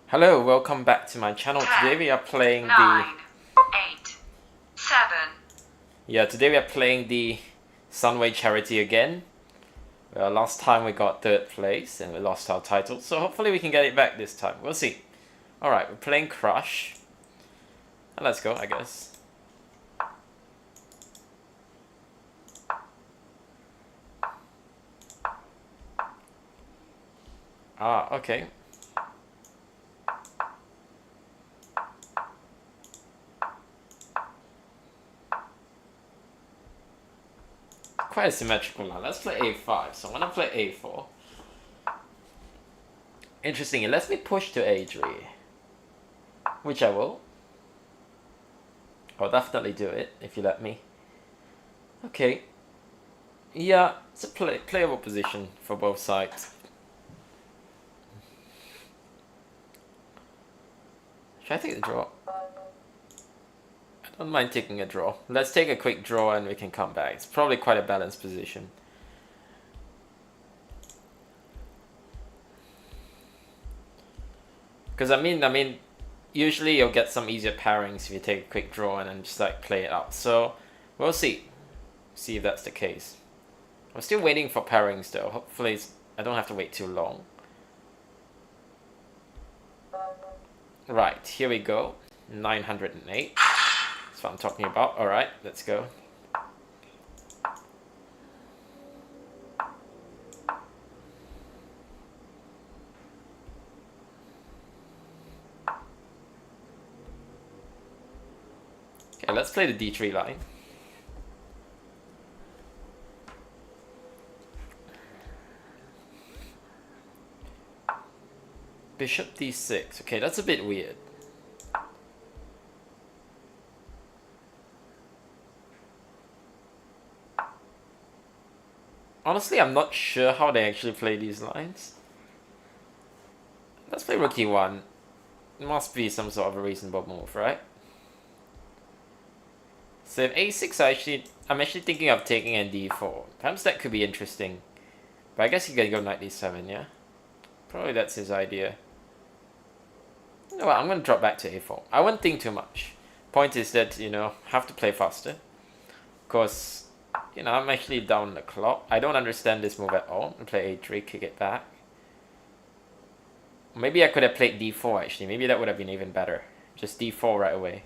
Hello, welcome back to my channel. Today we are playing 9, 8, 7. today we are playing the Sunway charity again. Last time we got third place and we lost our title, so hopefully we can get it back this time. We'll see. Alright, we're playing Crush. And let's go, I guess. Ah, okay. Quite a symmetrical line. Let's play A5. So I'm gonna play A4. Interesting, it lets me push to A3. Which I will. I'll definitely do it if you let me. Okay. Yeah, it's a playable position for both sides. Should I take the draw? I don't mind taking a draw. Let's take a quick draw and we can come back. It's probably quite a balanced position. Because I mean, usually you'll get some easier pairings if you take a quick draw and then just like play it out. So we'll see. See if that's the case. I'm still waiting for pairings though. Hopefully I don't have to wait too long. Right, here we go. 908. That's what I'm talking about. Alright, let's go. Okay, let's play the D3 line. Bishop D6. Okay, that's a bit weird. Honestly, I'm not sure how they actually play these lines. Let's play Rook E1. It must be some sort of a reasonable move, right? So if A6, I'm actually thinking of taking a D4. Perhaps that could be interesting. But I guess you gotta go Knight D7, yeah? Probably that's his idea. You know what, I'm gonna drop back to A4. I wouldn't think too much. Point is that, have to play faster. Of course, I'm actually down the clock. I don't understand this move at all. I'll play A3, kick it back. Maybe I could have played D4 actually. Maybe that would have been even better. Just D4 right away.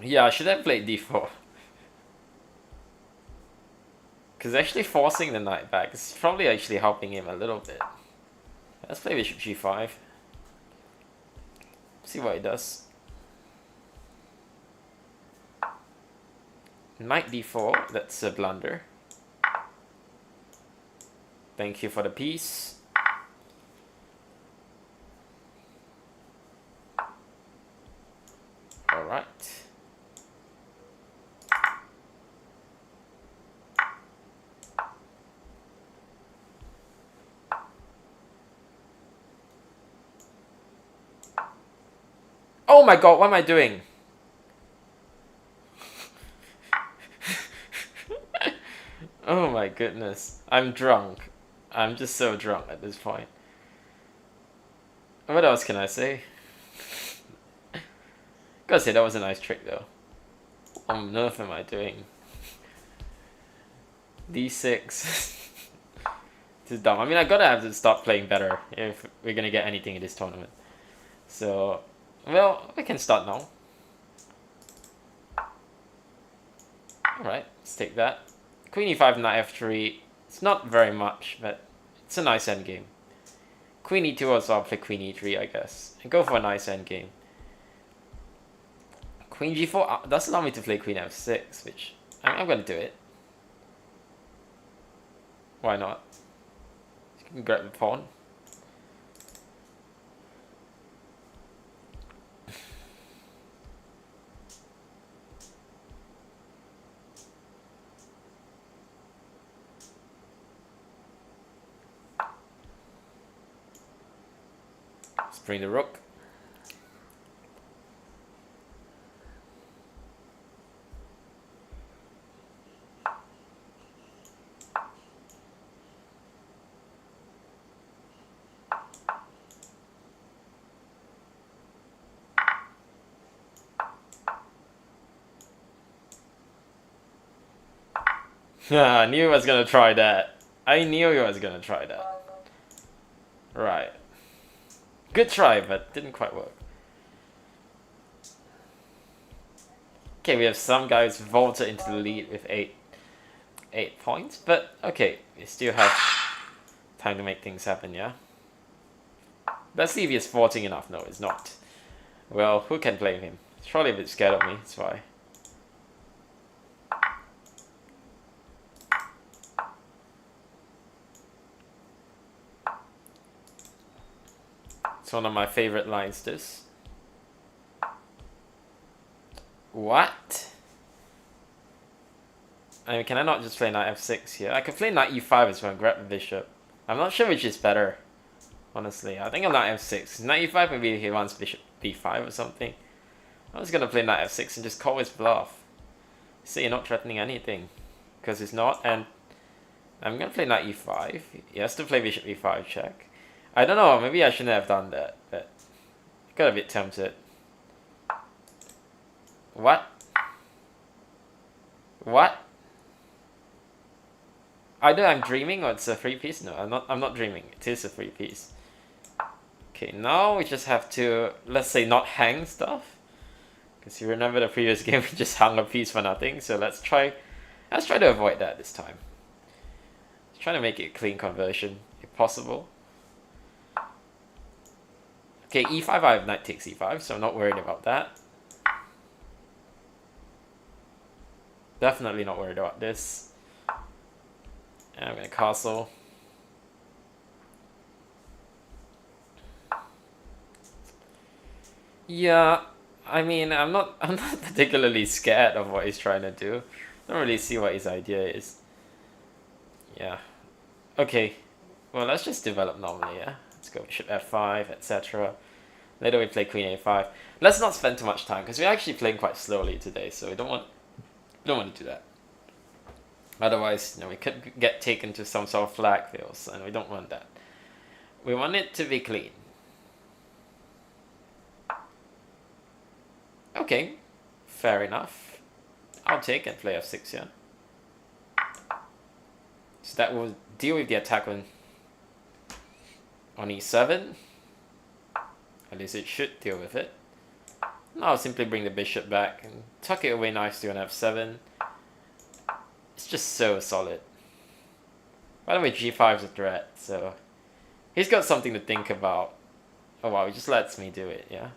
Yeah, I should have played D4. Because actually forcing the knight back is probably actually helping him a little bit. Let's play Bishop G5. See what he does. Knight D4, that's a blunder. Thank you for the piece. Alright. Oh my god, what am I doing? Oh my goodness. I'm drunk. I'm just so drunk at this point. What else can I say? Gotta say, that was a nice trick though. What on earth am I doing? D6. This is dumb. I mean, I gotta have to start playing better if we're gonna get anything in this tournament. So, well, we can start now. Alright, let's take that. Queen e5, knight f3. It's not very much, but it's a nice endgame. Queen e2 also, I'll play queen e3, I guess. And go for a nice endgame. Queen g4 does allow me to play queen f6, which I'm gonna do it. Why not? You can grab the pawn. Let's bring the rook. I knew he was gonna try that. I knew he was gonna try that. Right. Good try, but didn't quite work. Okay, we have some guys vaulted into the lead with 8 points, but okay, we still have time to make things happen, yeah? Let's see if he's vaulting enough. No, he's not. Well, who can blame him? He's probably a bit scared of me, that's why. It's one of my favorite lines, this. What? I mean, can I not just play knight f6 here? I could play knight e5 as well and grab the bishop. I'm not sure which is better, honestly. I think I'm knight f6. Knight e5, maybe he wants bishop b5 or something. I was gonna play knight f6 and just call his bluff. See, you're not threatening anything. Because he's not, and I'm gonna play knight e5. He has to play bishop e5 check. I don't know, maybe I shouldn't have done that, but I got a bit tempted. What? What? Either I'm dreaming or it's a free piece. No, I'm not dreaming. It is a free piece. Okay, now we just have to, let's say, not hang stuff. Because you remember the previous game we just hung a piece for nothing, so let's try to avoid that this time. Let's try to make it a clean conversion if possible. Okay, e5 I have knight takes e5, so I'm not worried about that. Definitely not worried about this. And I'm gonna castle. Yeah, I mean, I'm not particularly scared of what he's trying to do. Don't really see what his idea is. Yeah. Okay. Well, let's just develop normally, yeah? Let's go bishop f5, etc. Later we play queen a5. Let's not spend too much time, because we're actually playing quite slowly today, so we don't want to do that. Otherwise, we could get taken to some sort of flag fails, and we don't want that. We want it to be clean. Okay, fair enough. I'll take and play f6, yeah. So that will deal with the attack on e7. At least it should deal with it. Now I'll simply bring the bishop back and tuck it away nicely on f7. It's just so solid. By the way, g5 is a threat, so he's got something to think about. Oh wow, he just lets me do it, yeah?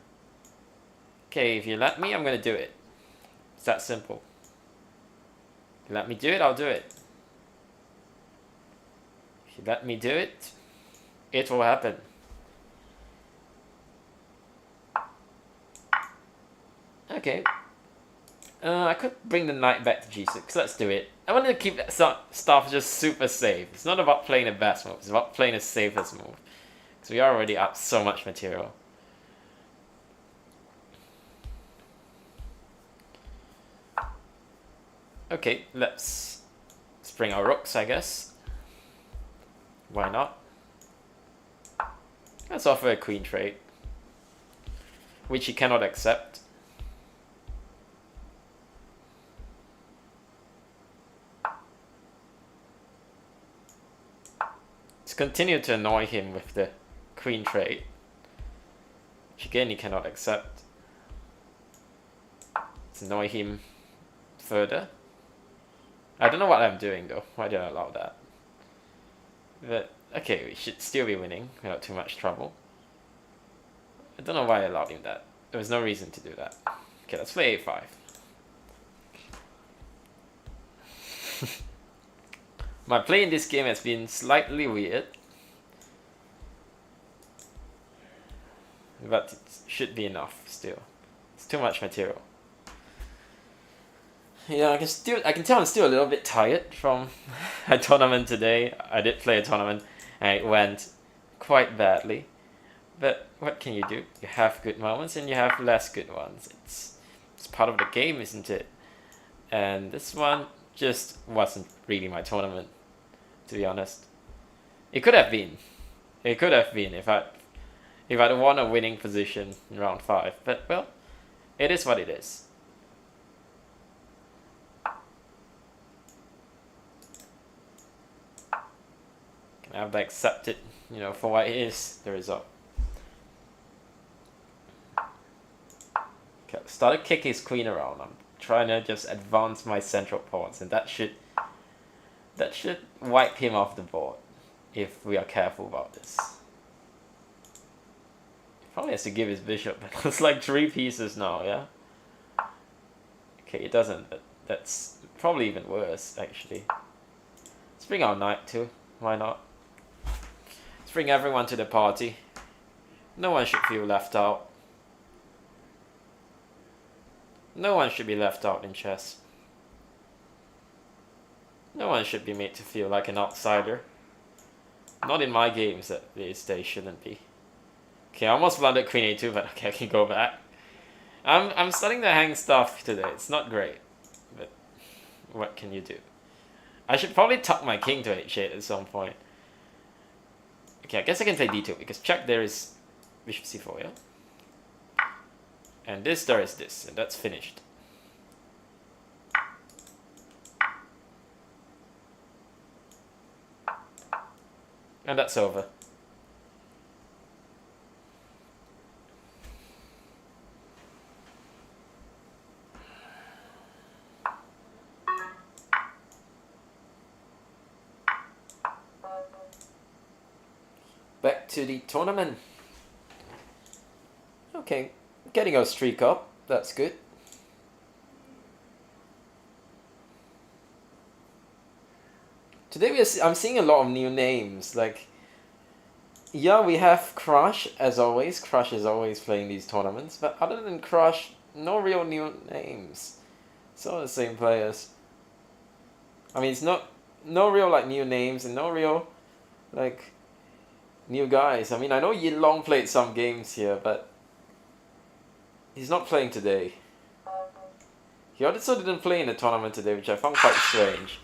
Okay, if you let me, I'm gonna do it. It's that simple. If you let me do it, I'll do it. If you let me do it, it will happen. Okay. I could bring the knight back to g6. Let's do it. I want to keep that stuff just super safe. It's not about playing the best move. It's about playing the safest move. Because we are already up so much material. Okay, let's bring our rooks, I guess. Why not? Let's offer a queen trade, which he cannot accept. Let's continue to annoy him with the queen trade, which again he cannot accept. Let's annoy him further. I don't know what I'm doing though. Why did I allow that? But okay, we should still be winning without too much trouble. I don't know why I allowed him that. There was no reason to do that. Okay, let's play a5. My play in this game has been slightly weird, but it should be enough still. It's too much material. Yeah, I can tell I'm still a little bit tired from a tournament today. I did play a tournament and it went quite badly. But what can you do? You have good moments and you have less good ones. It's part of the game, isn't it? And this one just wasn't really my tournament, to be honest. It could have been. It could have been if I'd won a winning position in round 5. But well, it is what it is. I have to accept it, you know, for what it is, the result. Okay, started kick his queen around. I'm trying to just advance my central pawns, and that should wipe him off the board if we are careful about this. He probably has to give his bishop, but it's like 3 pieces now, yeah? Okay, it doesn't, but that's probably even worse, actually. Let's bring our knight too, why not? Let's bring everyone to the party. No one should feel left out. No one should be left out in chess. No one should be made to feel like an outsider. Not in my games, at least they shouldn't be. Okay, I almost blundered queen a2, but okay, I can go back. I'm starting to hang stuff today. It's not great, but what can you do? I should probably tuck my king to h8 at some point. Okay, I guess I can play d2 because check there is bishop c4, yeah? And this there is this, and that's finished. And that's over. Back to the tournament. Okay, getting our streak up. That's good. Today I'm seeing a lot of new names. Like, yeah, we have Crush as always. Crush is always playing these tournaments. But other than Crush, no real new names. It's all the same players. I mean, it's no real like new names and no real like new guys. I mean, I know Yin Long played some games here, but he's not playing today. He also didn't play in the tournament today, which I found quite strange.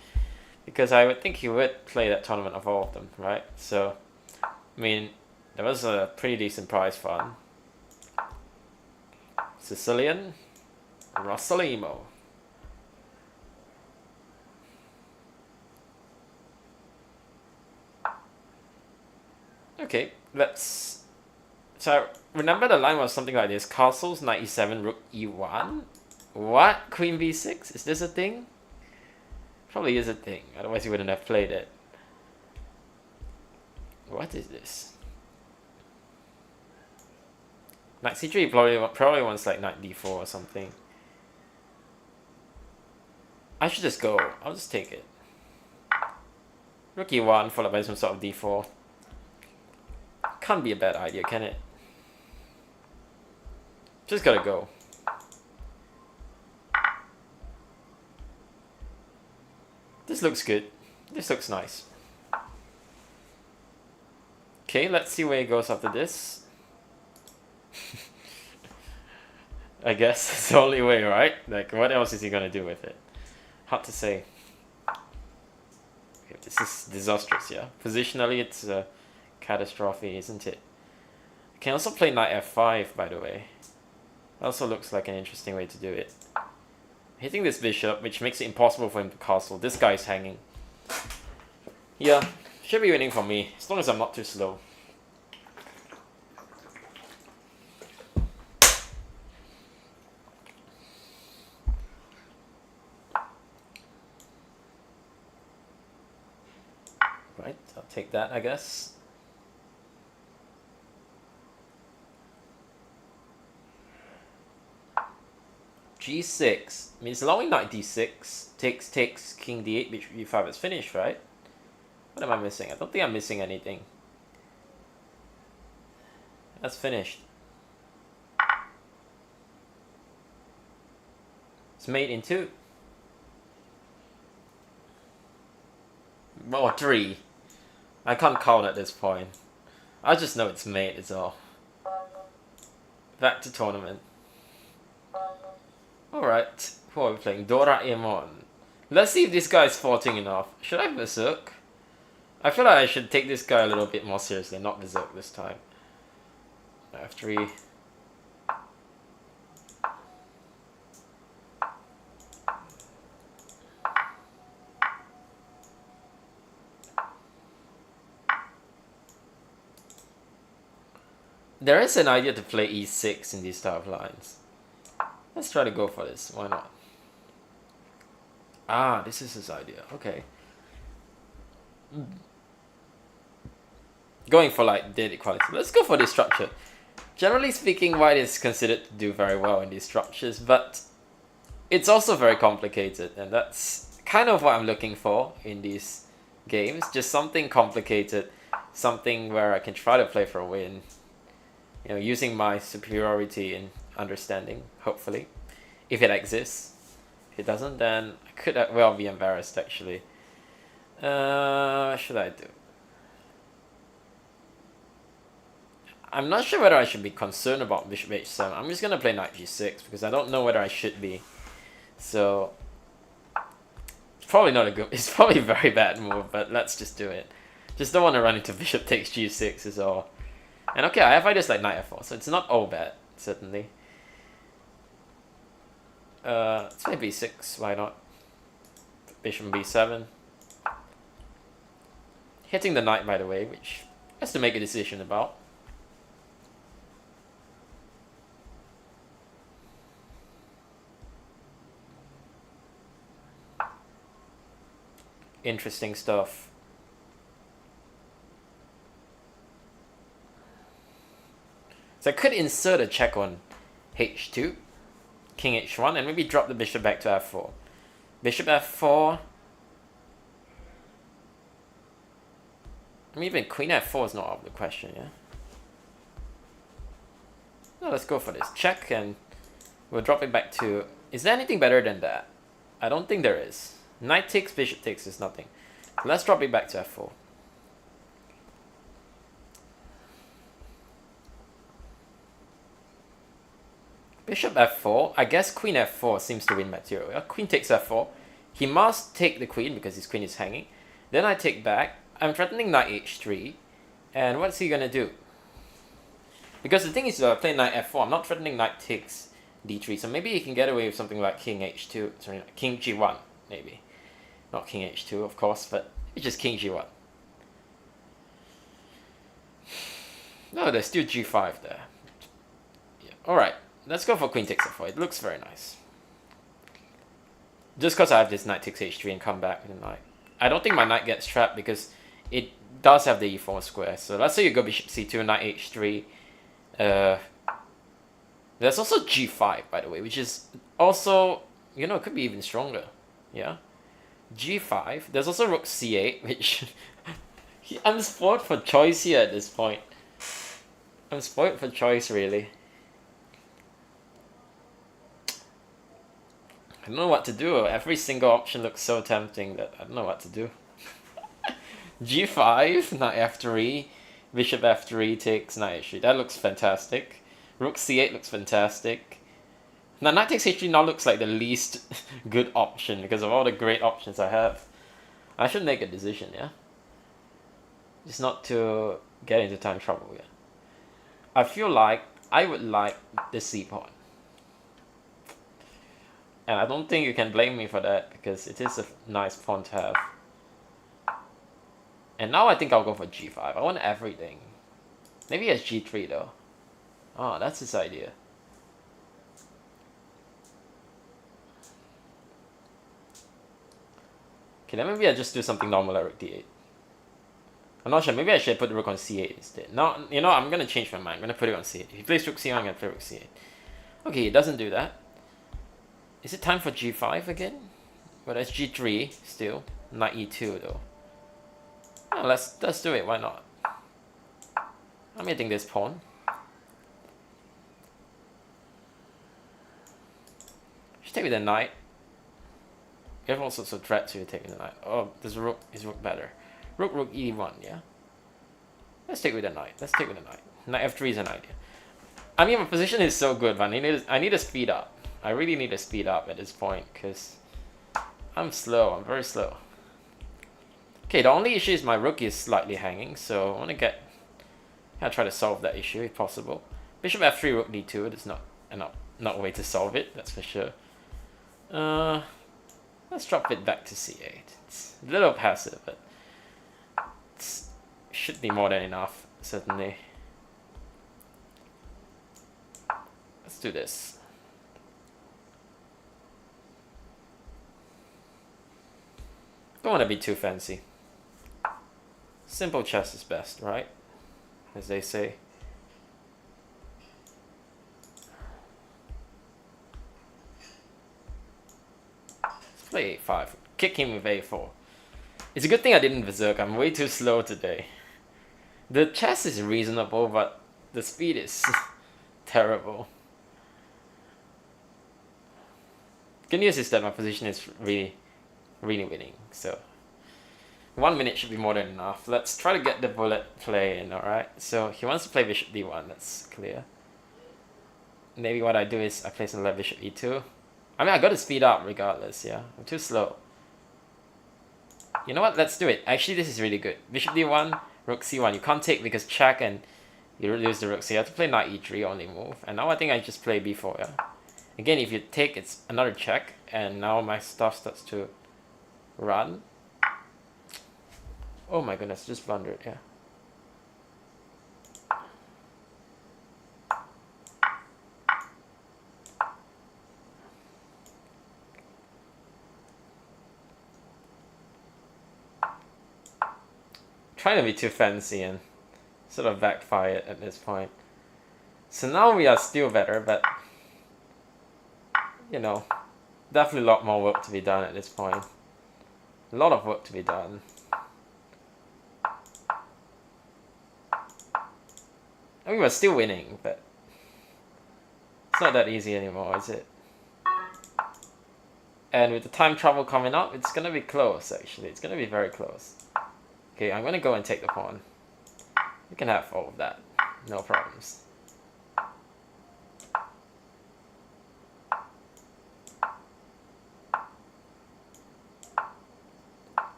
Because I would think he would play that tournament of all of them, right? So, I mean, that was a pretty decent prize fund. Sicilian, Rossalimo. Okay, let's... So, remember the line was something like this. Castles, knight e7, rook e1? What? Queen b6? Is this a thing? Probably is a thing, otherwise he wouldn't have played it. What is this? Knight c3 probably wants like knight d4 or something. I should just go. I'll just take it. Rook e1 followed by some sort of d4. Can't be a bad idea, can it? Just gotta go. This looks good. This looks nice. Okay, let's see where he goes after this. I guess it's the only way, right? Like, what else is he gonna do with it? Hard to say. Okay, this is disastrous, yeah? Positionally, it's a catastrophe, isn't it? I can also play knight f5, by the way. Also looks like an interesting way to do it. Hitting this bishop, which makes it impossible for him to castle. This guy is hanging. Yeah, should be winning for me, as long as I'm not too slow. Right, I'll take that, I guess. G6 means allowing knight d6 takes king d8, bishop e5 is finished, right? What am I missing? I don't think I'm missing anything. That's finished. It's mate in 2. Or 3. I can't count at this point. I just know it's mate, is all. Back to tournament. Alright, who are we playing? Doraemon. Let's see if this guy is faulting enough. Should I berserk? I feel like I should take this guy a little bit more seriously, not berserk this time. F3. There is an idea to play e6 in these type of lines. Let's try to go for this. Why not? Ah, this is his idea. Okay. Going for like dead equality. Let's go for this structure. Generally speaking, white is considered to do very well in these structures, but it's also very complicated, and that's kind of what I'm looking for in these games. Just something complicated, something where I can try to play for a win. You know, using my superiority in understanding, hopefully, if it exists. If it doesn't, then I could well be embarrassed, actually. What should I do? I'm not sure whether I should be concerned about bishop h7. I'm just gonna play knight g6 because I don't know whether I should be. So it's probably not a good. It's probably a very bad move, but let's just do it. Just don't want to run into bishop takes g6 is all. And okay, I have ideas like knight f4, so it's not all bad certainly. Let's play b6. Why not? Bishop b7. Hitting the knight, by the way, which has to make a decision about. Interesting stuff. So I could insert a check on h2, king h1, and maybe drop the bishop back to f4. Bishop f4. I mean, even queen f4 is not out of the question, yeah? No, let's go for this. Check, and we'll drop it back to... Is there anything better than that? I don't think there is. Knight takes, bishop takes is nothing. Let's drop it back to f4. Bishop f4. I guess queen f4 seems to win material. Yeah? Queen takes f4. He must take the queen because his queen is hanging. Then I take back. I'm threatening knight h3. And what's he gonna do? Because the thing is, play knight f4. I'm not threatening knight takes d3. So maybe he can get away with something like king h2. Sorry, king g1 maybe. Not king h2, of course, but it's just king g1. No, there's still g5 there. Yeah. Alright, let's go for queen takes f4. It looks very nice. Just because I have this knight takes h3 and come back with a knight. I don't think my knight gets trapped because it does have the e4 square. So let's say you go bishop c2, knight h3. There's also g5, by the way, which is also, you know, it could be even stronger. Yeah? g5. There's also rook c8, which I'm spoiled for choice here at this point. I'm spoiled for choice, really. I don't know what to do. Every single option looks so tempting that I don't know what to do. g5, knight f3, bishop f3 takes knight h3. That looks fantastic. Rook c8 looks fantastic. Now, knight takes h3 now looks like the least good option because of all the great options I have. I should make a decision, yeah? Just not to get into time trouble, yeah? I feel like I would like the c pawn. And I don't think you can blame me for that because it is a nice pawn to have. And now I think I'll go for g5. I want everything. Maybe he has g3 though. Oh, that's his idea. Okay, then maybe I just do something normal like rook d8. I'm not sure. Maybe I should put the rook on c8 instead. No, you know, I'm going to change my mind. I'm going to put it on c8. If he plays rook c1, I'm going to play rook c8. Okay, it doesn't do that. Is it time for g5 again? Well, that's g3 still. Knight e2 though. Oh, let's do it. Why not? I'm hitting this pawn. Should take with the knight. You have all sorts of threats if you take with the knight. Oh, this rook is rook better. Rook e1, yeah? Let's take with the knight. Let's take with the knight. Knight f3 is an idea. I mean, my position is so good, but I need to speed up. I really need to speed up at this point, because I'm slow. I'm very slow. Okay, the only issue is my rook is slightly hanging, so I want to try to solve that issue if possible. Bishop f3, rook d2. There's not a way to solve it, that's for sure. Let's drop it back to c8. It's a little passive, but it should be more than enough, certainly. do this. Don't want to be too fancy. Simple chess is best, right? As they say. Let's play a5. Kick him with a4. It's a good thing I didn't berserk. I'm way too slow today. The chess is reasonable, but the speed is terrible. Good news is that my position is really winning, so 1 minute should be more than enough. Let's try to get the bullet play in, alright? So he wants to play bishop d1, that's clear. Maybe what I do is I play some left bishop e2. I mean, I gotta speed up regardless, yeah? I'm too slow. You know what, let's do it. Actually, this is really good. Bishop d1, rook c1. You can't take because check and you lose the rook, so you have to play knight e3 only move. And now I think I just play b4, yeah? Again, if you take, it's another check, and now my stuff starts to run. Oh my goodness, just blundered, yeah. Trying to be too fancy and sort of backfired at this point. So now we are still better, but you know, definitely a lot more work to be done at this point. A lot of work to be done. I mean, we're still winning, but it's not that easy anymore, is it? And with the time travel coming up, it's gonna be close, actually. It's gonna be very close. Okay, I'm gonna go and take the pawn. You can have all of that. No problems.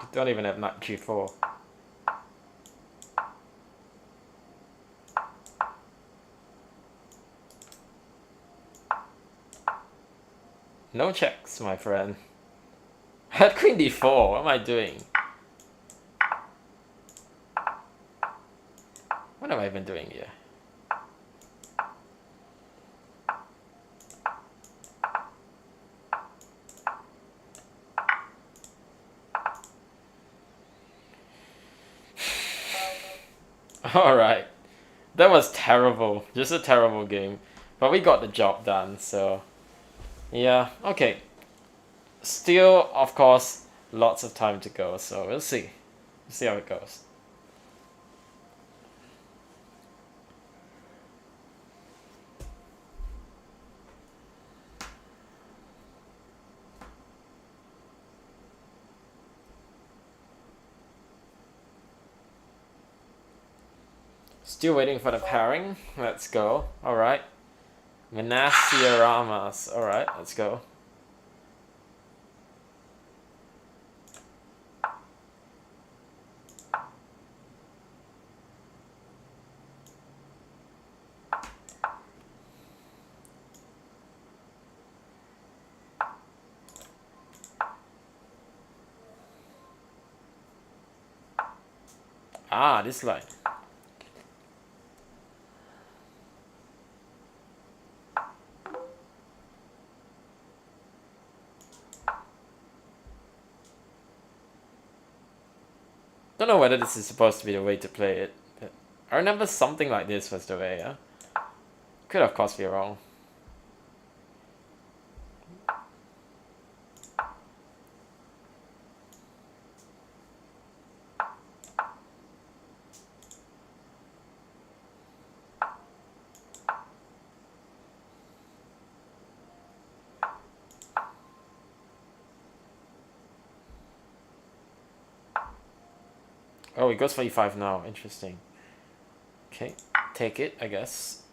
You don't even have knight g4. No checks, my friend. I had queen d4. What am I doing? What am I even doing here? Alright. That was terrible. Just a terrible game. But we got the job done, so... yeah, okay. Still, of course, lots of time to go, so we'll see. We'll see how it goes. Still waiting for the pairing. Let's go. Alright. Ramas. Alright, let's go. Ah, this line. Don't know whether this is supposed to be the way to play it, but I remember something like this was the way, yeah? Could of course be wrong. Oh, he goes for e5 now. Interesting. Okay, take it, I guess.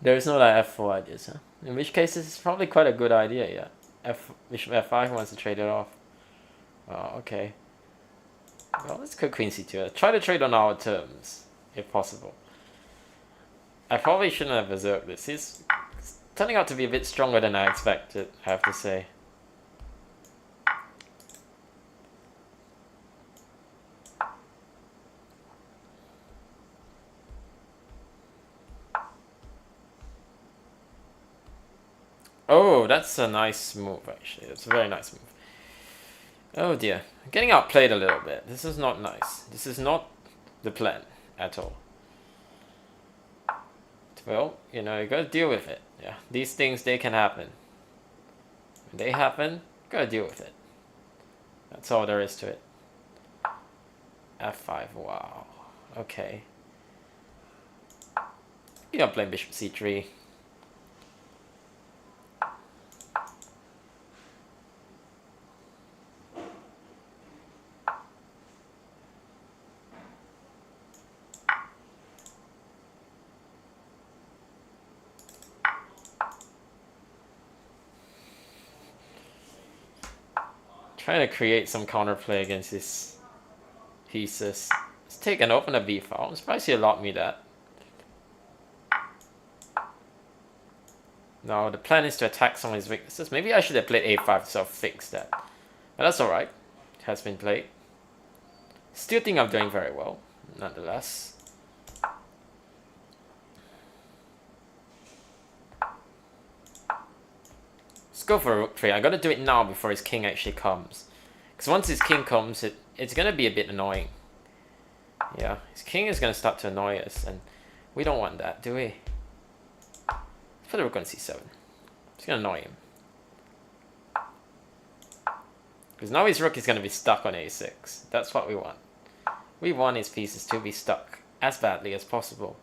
There is no like f4 ideas, huh? In which case, this is probably quite a good idea, yeah. Bishop f5 wants to trade it off. Oh, okay. Well, let's go queen c2. Try to trade on our terms, if possible. I probably shouldn't have berserked this. He's turning out to be a bit stronger than I expected, I have to say. Oh, that's a nice move, actually. That's a very nice move. Oh dear. Getting outplayed a little bit. This is not nice. This is not the plan at all. Well, you know, you gotta deal with it. Yeah, these things, they can happen. When they happen, gotta deal with it. That's all there is to it. f5, wow. Okay. You don't blame bishop c3. Trying to create some counterplay against his pieces. Let's take an open a b file. I'm surprised he allowed me that. No, the plan is to attack some of his weaknesses. Maybe I should have played a5 to sort of fix that. But that's alright. It has been played. Still think I'm doing very well, nonetheless. Let's go for a rook trade. I gotta do it now before his king actually comes. Because once his king comes, it's gonna be a bit annoying. Yeah, his king is gonna start to annoy us, and we don't want that, do we? Let's put the rook on c7. It's gonna annoy him. Because now his rook is gonna be stuck on a6. That's what we want. We want his pieces to be stuck as badly as possible.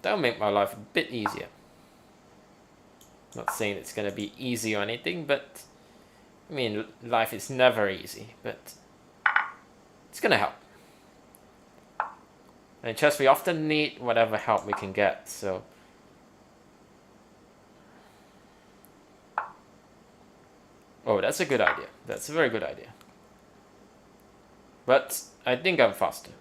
That'll make my life a bit easier. Not saying it's gonna be easy or anything, but I mean, life is never easy, but it's gonna help. And in chess, we often need whatever help we can get, so. Oh, that's a good idea. That's a very good idea. But I think I'm faster.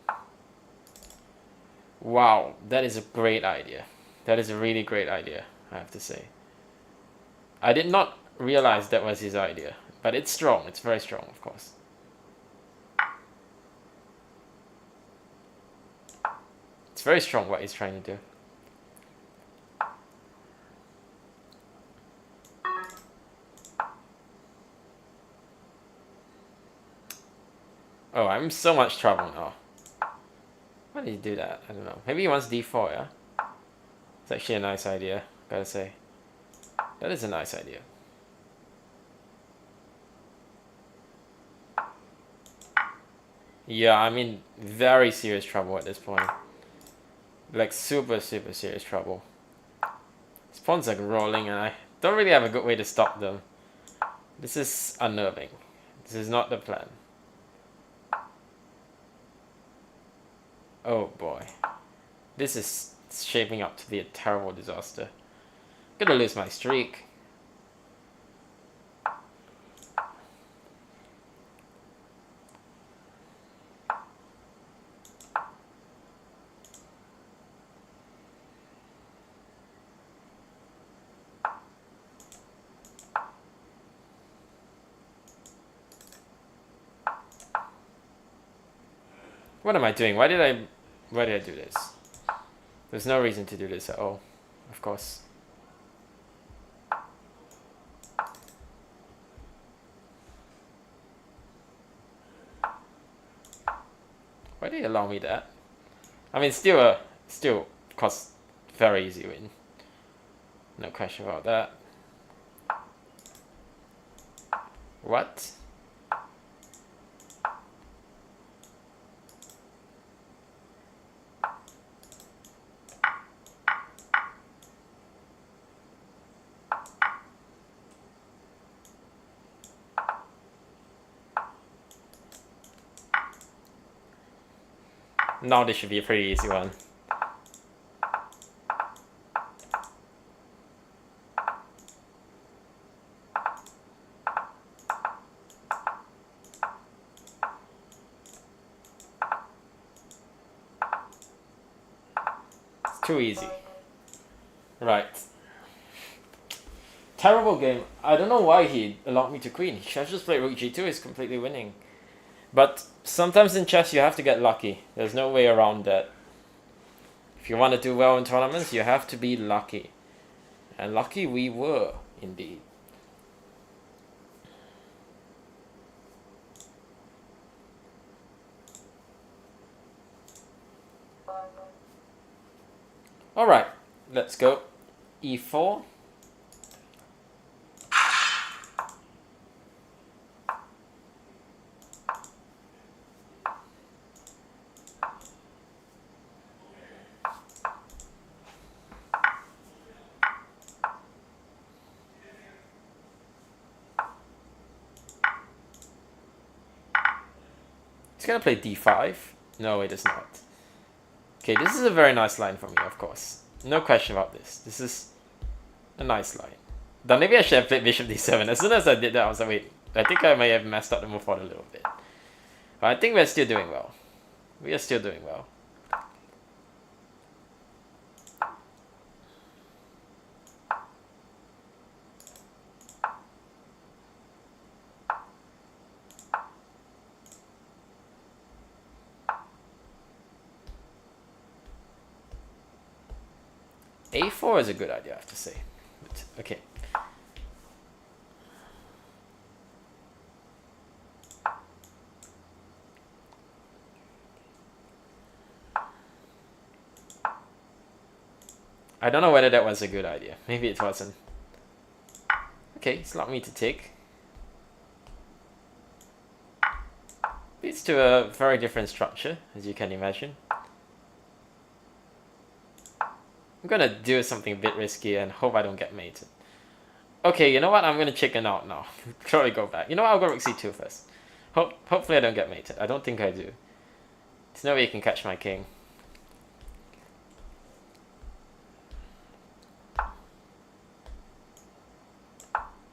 Wow, that is a great idea. That is a really great idea, I have to say. I did not realize that was his idea, but it's strong. It's very strong, of course. It's very strong what he's trying to do. Oh, I'm in so much trouble now. Why did he do that? I don't know. Maybe he wants d4, yeah? It's actually a nice idea, gotta say. That is a nice idea. Yeah, I'm in very serious trouble at this point. Like super serious trouble. These pawns are rolling and I don't really have a good way to stop them. This is unnerving. This is not the plan. Oh boy. This is shaping up to be a terrible disaster. I'm gonna lose my streak. What am I doing? Why did I do this? There's no reason to do this at all, of course. Why did he allow me that? I mean, still, of course, very easy win. No question about that. What? Now this should be a pretty easy one. Too easy. Right. Terrible game. I don't know why he allowed me to queen. He should have just played rook g2. He's completely winning. But sometimes in chess you have to get lucky. There's no way around that. If you want to do well in tournaments, you have to be lucky. And lucky we were, indeed. Alright, let's go. e4. He's gonna play d5. No, it is not. Okay, this is a very nice line for me, of course. No question about this. This is a nice line. Then maybe I should have played bishop d7. As soon as I did that, I was like, wait, I think I may have messed up the move forward a little bit. But I think we're still doing well. We are still doing well. a4 is a good idea, I have to say. But, okay. I don't know whether that was a good idea. Maybe it wasn't. Okay, it's allowed me to take. Leads to a very different structure, as you can imagine. I'm gonna do something a bit risky and hope I don't get mated. Okay, you know what? I'm gonna chicken out now. Probably go back. You know what? I'll go rook c2 first. Hopefully I don't get mated. I don't think I do. There's no way you can catch my king.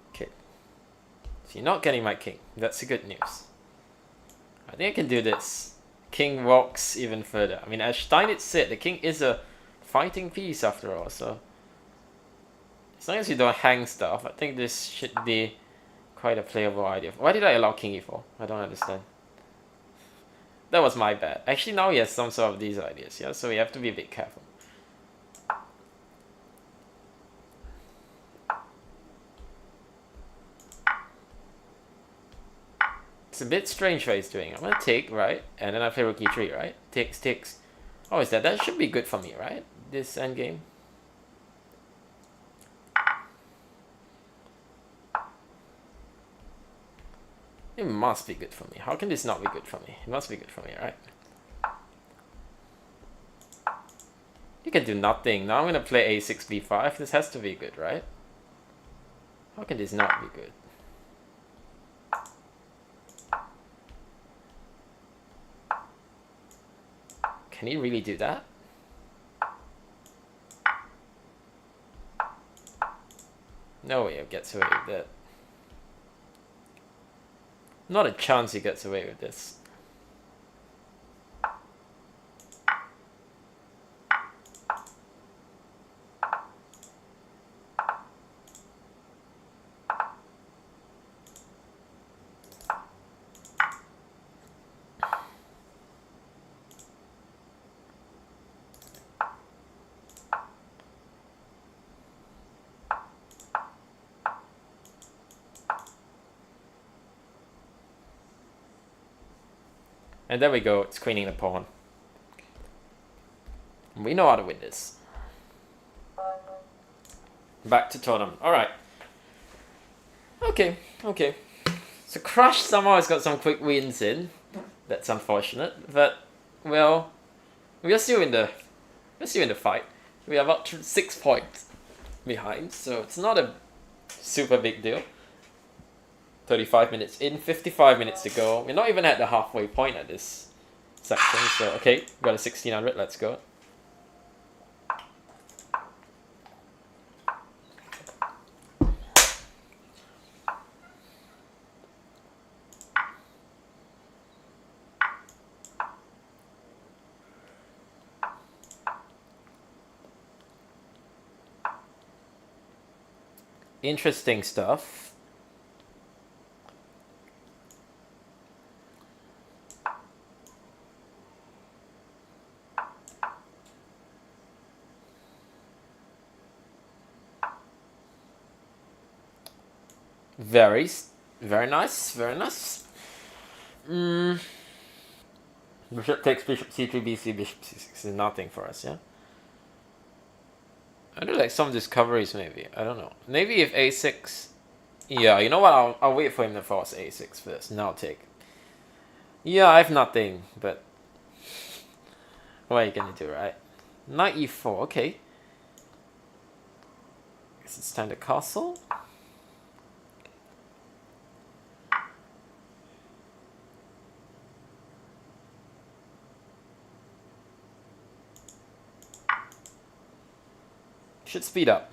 Okay. So you're not getting my king. That's the good news. I think I can do this. King walks even further. I mean, as Steinitz said, the king is a fighting piece after all, so as long as you don't hang stuff, I think this should be quite a playable idea. Why did I allow king e4? I don't understand. That was my bad. Actually, now he has some sort of these ideas, yeah, so we have to be a bit careful. It's a bit strange what he's doing. I'm gonna take, right? And then I play rook e3, right? Takes. Oh, is that? That should be good for me, right? This endgame. It must be good for me. How can this not be good for me? It must be good for me, right? You can do nothing. Now I'm gonna play a6, b5. This has to be good, right? How can this not be good? Can he really do that? No way he gets away with that. Not a chance he gets away with this. And there we go, it's queening the pawn. We know how to win this. Back to totem. Alright. Okay. So Crush somehow has got some quick wins in. That's unfortunate. But, well, we are still in the fight. We are about 6 points behind, so it's not a super big deal. 35 minutes in, 55 minutes to go. We're not even at the halfway point at this section, so okay, got a 1600, let's go. Interesting stuff. Very, very nice, very nice. Bishop takes bishop c3, bc, bishop c6 is nothing for us, yeah? I do like some discoveries, maybe. I don't know. Maybe if a6... Yeah, you know what? I'll wait for him to force a6 first, and I'll take. Yeah, I have nothing, but... What are you gonna do, right? Knight e4, okay. Guess it's time to castle. Should speed up.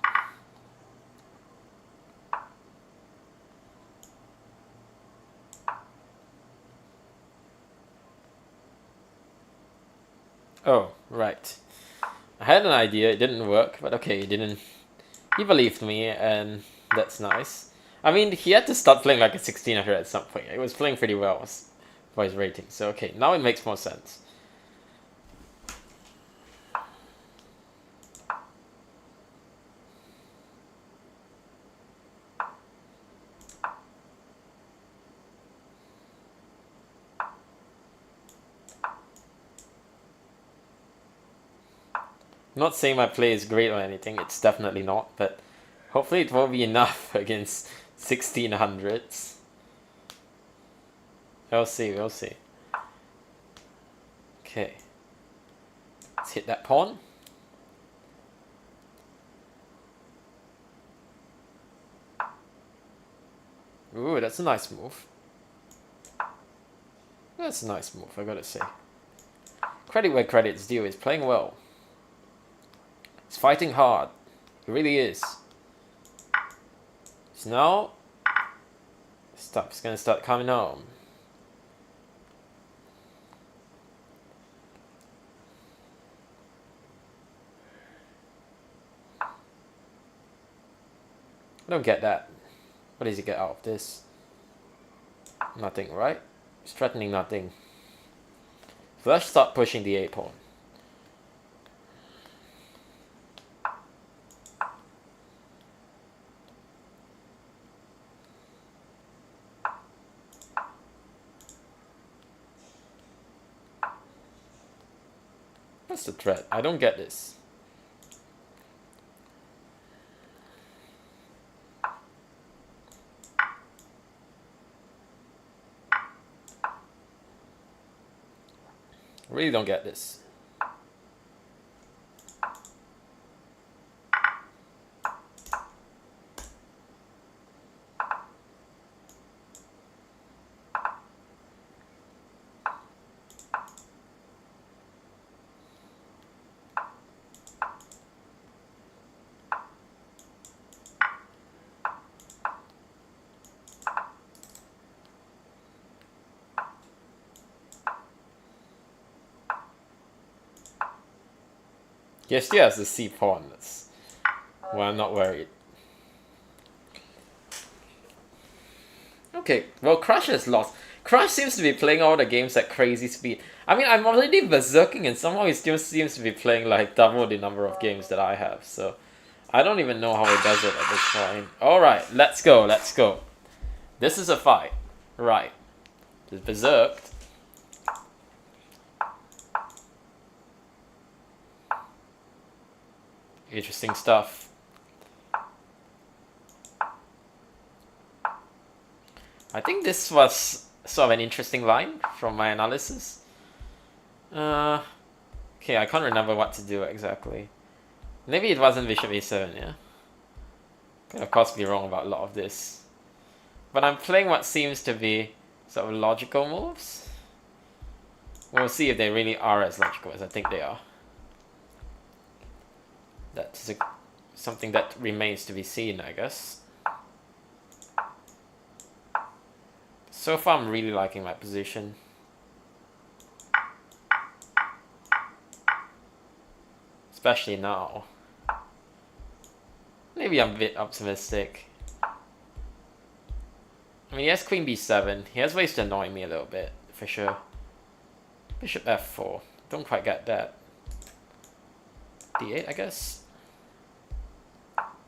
Oh, right. I had an idea, it didn't work, but okay, it didn't. He believed me, and that's nice. I mean, he had to start playing like a 1600 at some point. It was playing pretty well for his rating, so okay, now it makes more sense. I'm not saying my play is great or anything, it's definitely not, but hopefully it will be enough against 1600s. We'll see, we'll see. Okay. Let's hit that pawn. Ooh, that's a nice move. That's a nice move, I gotta say. Credit where credit's due, is playing well. He's fighting hard. He really is. So now, stuff's gonna start coming home. I don't get that. What does he get out of this? Nothing, right? He's threatening nothing. So let's start pushing the A pawn. What's the threat? I don't get this. Really don't get this. Yes, he has the C pawn. That's why I'm not worried. Okay, well, Crush has lost. Crush seems to be playing all the games at crazy speed. I mean, I'm already berserking, and somehow he still seems to be playing like double the number of games that I have. So, I don't even know how he does it at this point. Alright, let's go, let's go. This is a fight. Right. He's berserked. Interesting stuff. I think this was sort of an interesting line from my analysis. Okay, I can't remember what to do exactly. Maybe it wasn't bishop a7, yeah? Could of course be wrong about a lot of this. But I'm playing what seems to be sort of logical moves. We'll see if they really are as logical as I think they are. That's something that remains to be seen, I guess. So far, I'm really liking my position. Especially now. Maybe I'm a bit optimistic. I mean, he has queen b7. He has ways to annoy me a little bit, for sure. Bishop f4. Don't quite get that. d8, I guess.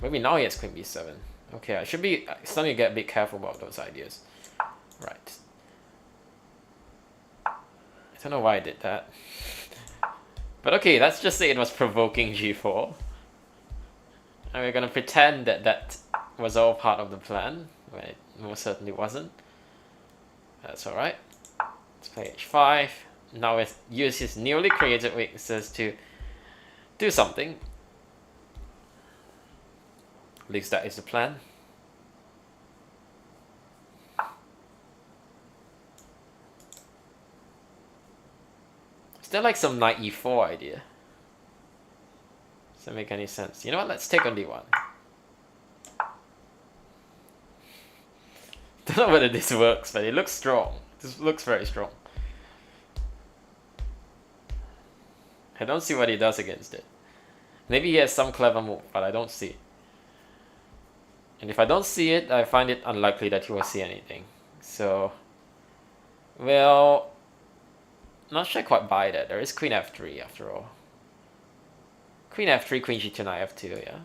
Maybe now he has queen b7. Okay, I should be starting to get a bit careful about those ideas. Right. I don't know why I did that. But okay, let's just say it was provoking g4. And we're gonna pretend that that was all part of the plan, when it most certainly wasn't. That's alright. Let's play h5. Now let's use his newly created weaknesses to do something. At least that is the plan. Is there like some knight e4 idea? Does that make any sense? You know what? Let's take on d1. Don't know whether this works, but it looks strong. This looks very strong. I don't see what he does against it. Maybe he has some clever move, but I don't see it. And if I don't see it, I find it unlikely that he will see anything. So, well, not sure I quite buy that. There is queen f3 after all. Queen f3, queen g2, knight f2, yeah.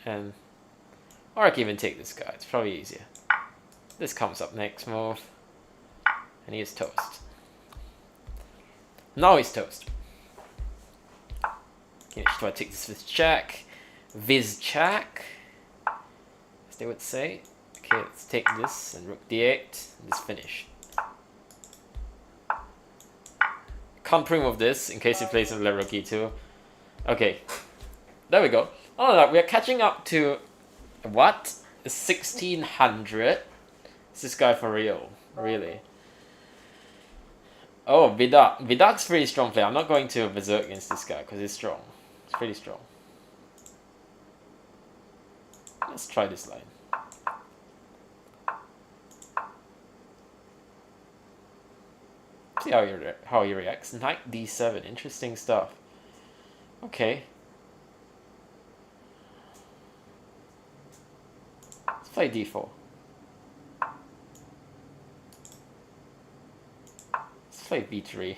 And, or I can even take this guy. It's probably easier. This comes up next move. And he is toast. Now he's toast. Okay, so I take this with check. Viz check, as they would say. Okay, let's take this and rook d8. And this finish. Can't pre-move this in case he plays with rook e2. Okay, there we go. Oh no, we are catching up to what? 1600. Is this guy for real? Really? Oh, Vidak. Vidak's pretty strong player. I'm not going to berserk against this guy because he's strong. It's pretty strong. Let's try this line. See how he reacts. Knight d7. Interesting stuff. Okay. Let's play d4. Let's play b3.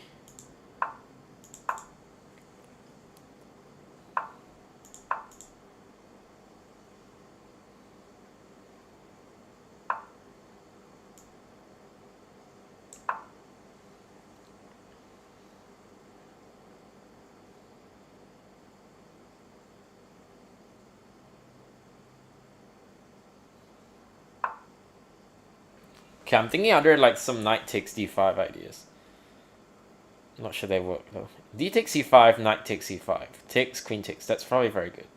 Okay, I'm thinking other like some knight takes d5 ideas. I'm not sure they work though. D takes c5, knight takes c5. Takes, queen takes. That's probably very good.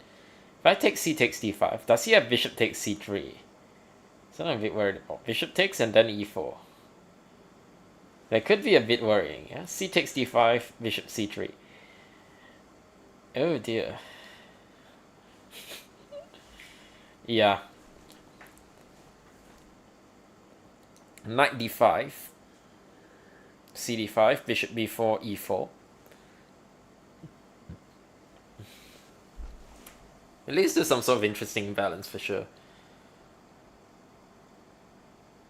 If I take c takes d5, does he have bishop takes c3? So I'm a bit worried about. Bishop takes and then e4. That could be a bit worrying, yeah? C takes d5, bishop c3. Oh dear. Yeah. Knight d5, cd5, bishop b4, e4. It leads to some sort of interesting balance for sure.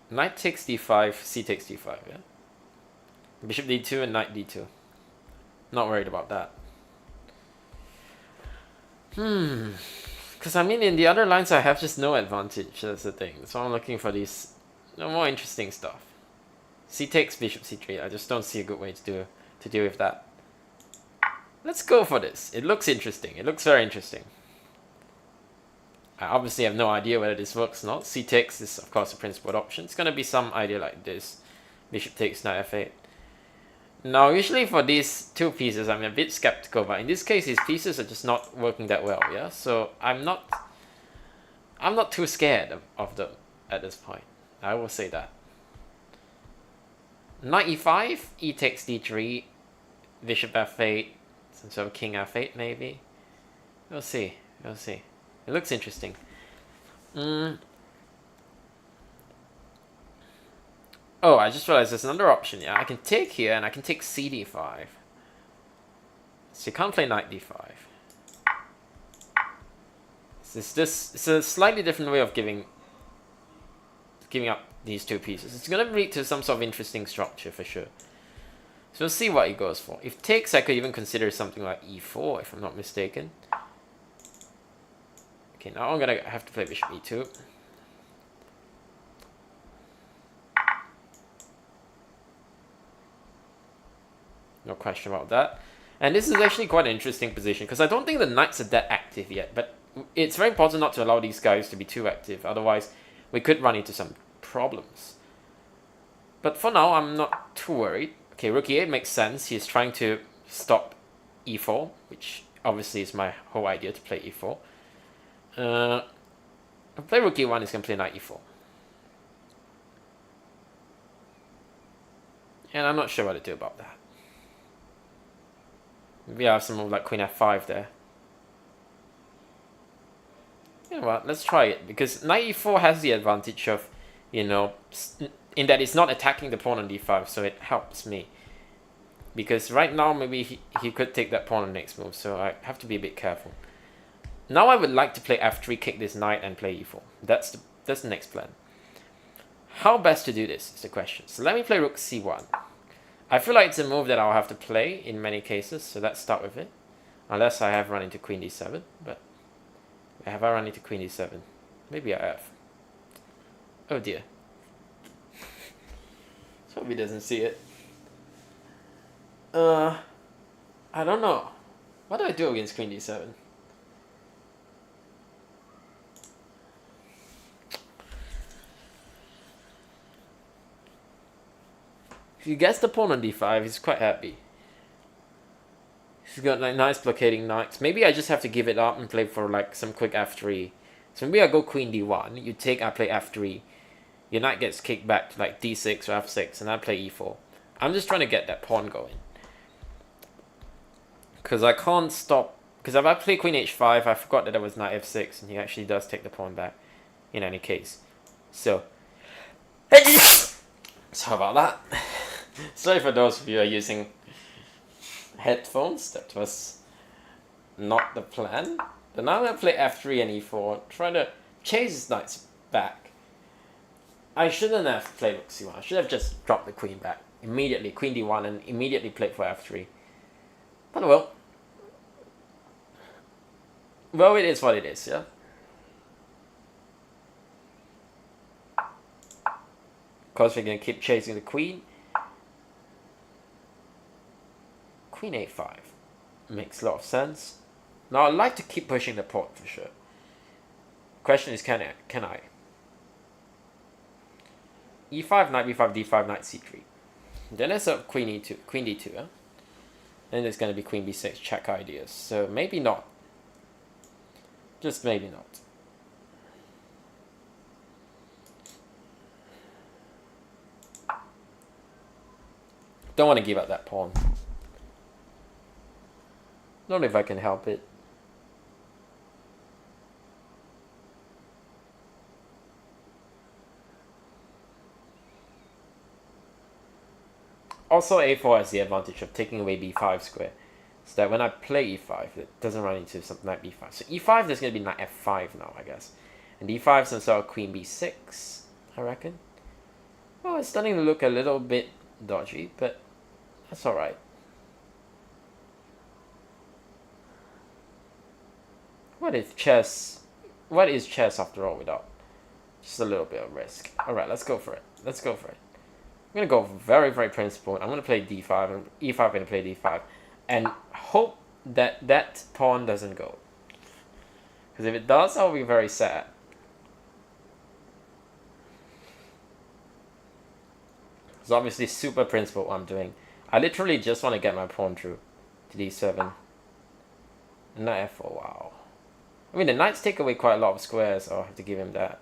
Knight takes d5, c takes d5, yeah? Bishop d2 and knight d2. Not worried about that. Because I mean in the other lines I have just no advantage, that's the thing. So I'm looking for these more interesting stuff. C takes bishop c3. I just don't see a good way to deal with that. Let's go for this. It looks interesting. It looks very interesting. I obviously have no idea whether this works or not. C takes is of course a principled option. It's gonna be some idea like this. Bishop takes knight f8. Now usually for these two pieces I'm a bit skeptical, but in this case his pieces are just not working that well, yeah? So I'm not too scared of them at this point. I will say that. Knight e5, e takes d3, bishop f8, some sort of king f8 maybe. We'll see. We'll see. It looks interesting. Oh, I just realized there's another option. Yeah, I can take here and I can take cd5. So you can't play knight d5. It's a slightly different way of giving up these two pieces. It's gonna lead to some sort of interesting structure for sure. So we'll see what he goes for. If takes, I could even consider something like e4 if I'm not mistaken. Okay, now I'm gonna have to play bishop e2. No question about that. And this is actually quite an interesting position because I don't think the knights are that active yet, but it's very important not to allow these guys to be too active, otherwise we could run into some problems. But for now, I'm not too worried. Okay, rook e8 makes sense. He's trying to stop e4, which obviously is my whole idea, to play e4. If I play rook e1, he's going to play knight e4. And I'm not sure what to do about that. Maybe I have some move like queen f5 there. You know what, let's try it, because knight e4 has the advantage of, you know, in that it's not attacking the pawn on d5, so it helps me. Because right now, maybe he could take that pawn on the next move, so I have to be a bit careful. Now I would like to play f3, kick this knight, and play e4. That's the next plan. How best to do this is the question. So let me play rook c1. I feel like it's a move that I'll have to play in many cases, so let's start with it. Unless I have run into queen d7, but have I run into queen d7? Maybe I have. Oh dear. Hope he doesn't see it. I don't know. What do I do against queen d7? If he gets the pawn on d5, he's quite happy. He's got like nice blockading knights. Maybe I just have to give it up and play for like some quick f3. So maybe I go queen d1. You take, I play f3. Your knight gets kicked back to like d6 or f6, and I play e4. I'm just trying to get that pawn going. Because I can't stop. Because if I play queen h5, I forgot that there was knight f6, and he actually does take the pawn back in any case. So, sorry about that. Sorry for those of you who are using headphones. That was not the plan. But now I'm going to play f3 and e4, trying to chase his knights back. I shouldn't have played rook c1. I should have just dropped the queen back immediately, queen d1, and immediately played for f3. But well. Well, it is what it is, yeah? Of course, we're going to keep chasing the queen. Queen a5. Makes a lot of sense. Now, I'd like to keep pushing the pawn for sure. Question is, can I? e5, knight b5, d5, knight c3. Then there's a queen e2, queen d2, huh? Then there's going to be queen b6, check ideas. So maybe not. Just maybe not. Don't want to give up that pawn. Not if I can help it. Also, a4 has the advantage of taking away b5 square. So that when I play e5, it doesn't run into some knight b5. So e5, there's going to be knight f5 now, I guess. And d5 is some sort of queen b6, I reckon. Well, it's starting to look a little bit dodgy, but that's alright. What is chess after all without just a little bit of risk? Alright, let's go for it. Let's go for it. I'm going to go very, very principled. I'm going to play d5, and e5 I'm going to play d5. And hope that that pawn doesn't go. Because if it does, I'll be very sad. It's obviously super principled what I'm doing. I literally just want to get my pawn through to d7. Knight f4, wow. I mean, the knights take away quite a lot of squares, so I'll have to give him that.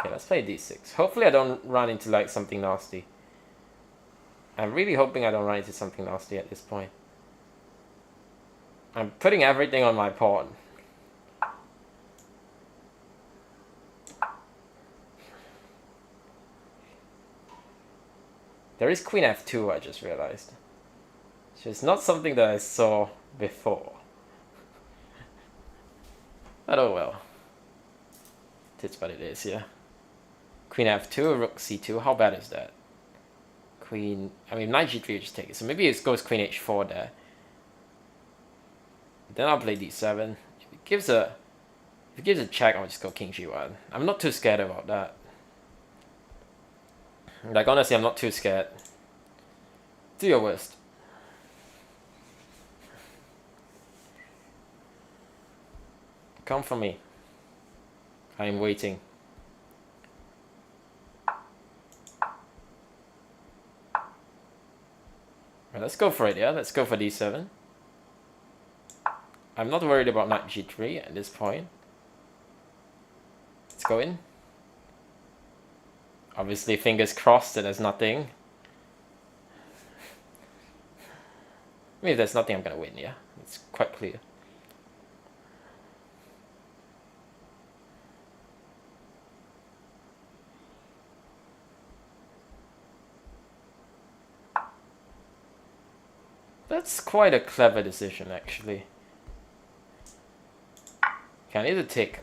Okay, let's play d6. Hopefully I don't run into like something nasty. I'm really hoping I don't run into something nasty at this point. I'm putting everything on my pawn. There is queen f2, I just realized. So it's not something that I saw before. But oh well. It's what it is, yeah. Queen f2, rook c2. How bad is that? Queen... I mean, knight g3 just take it. So maybe it goes queen h4 there. Then I'll play d7. If it gives a check, I'll just go king g1. I'm not too scared about that. Like, honestly, I'm not too scared. Do your worst. Come for me. I am waiting. Right, let's go for it, yeah? Let's go for d7. I'm not worried about knight g3 at this point. Let's go in. Obviously, fingers crossed that there's nothing. I mean, if there's nothing, I'm gonna win, yeah? It's quite clear. That's quite a clever decision, actually. Okay, I need to take.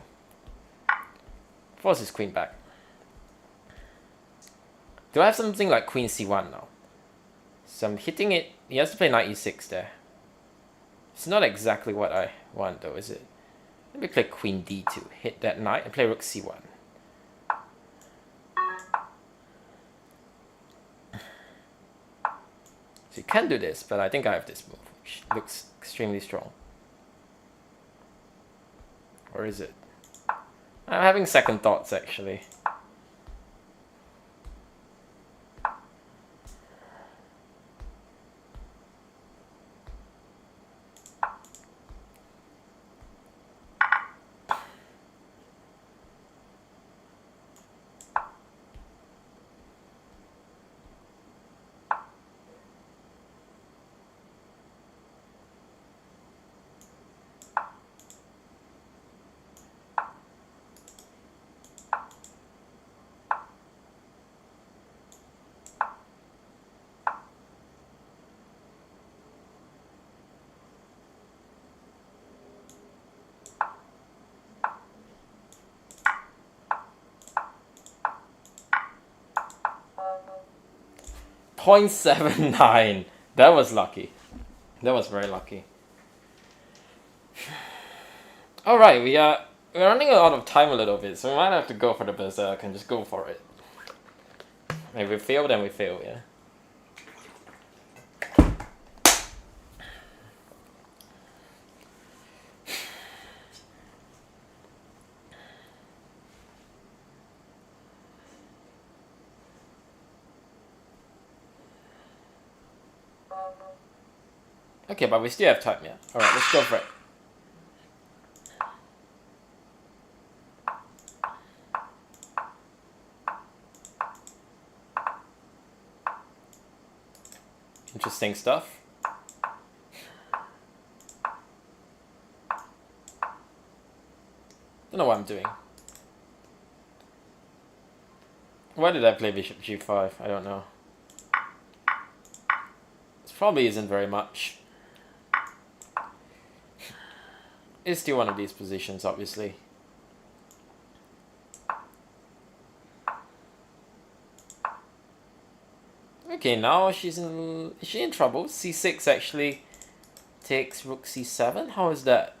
Force his queen back. Do I have something like queen c1 now? So I'm hitting it. He has to play knight e6 there. It's not exactly what I want though, is it? Let me play queen d2. Hit that knight and play rook c1. So you can do this, but I think I have this move, which looks extremely strong. Or is it? I'm having second thoughts, actually. .79. That was lucky. That was very lucky. Alright, we're running out of time a little bit, so we might have to go for the berserk and just go for it. If we fail, then we fail, yeah. Okay, but we still have time, yeah. Alright, let's go for it. Interesting stuff. Don't know what I'm doing. Why did I play bishop g5? I don't know. This probably isn't very much. It's still one of these positions, obviously. Okay, now is she in trouble? c6 actually takes rook c7? How is that?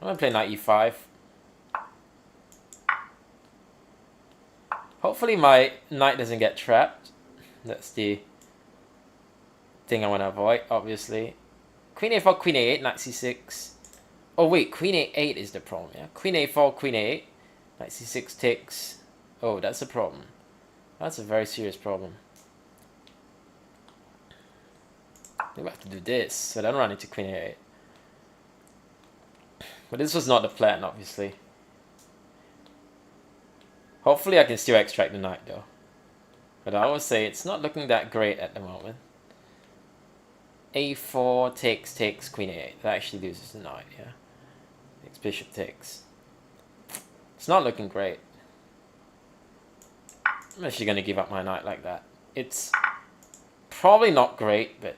I'm gonna play knight e5. Hopefully my knight doesn't get trapped. That's the thing I want to avoid, obviously. Queen a4, queen a8, knight c6. Oh wait, queen a8 is the problem, yeah? Queen a4, queen a8, knight c6 takes... Oh, that's a problem. That's a very serious problem. We have to do this, so then run into queen a8. But this was not the plan, obviously. Hopefully I can still extract the knight, though. But I always say it's not looking that great at the moment. a4 takes queen a8. That actually loses the knight, yeah. Takes bishop takes. It's not looking great. I'm actually going to give up my knight like that. It's probably not great, but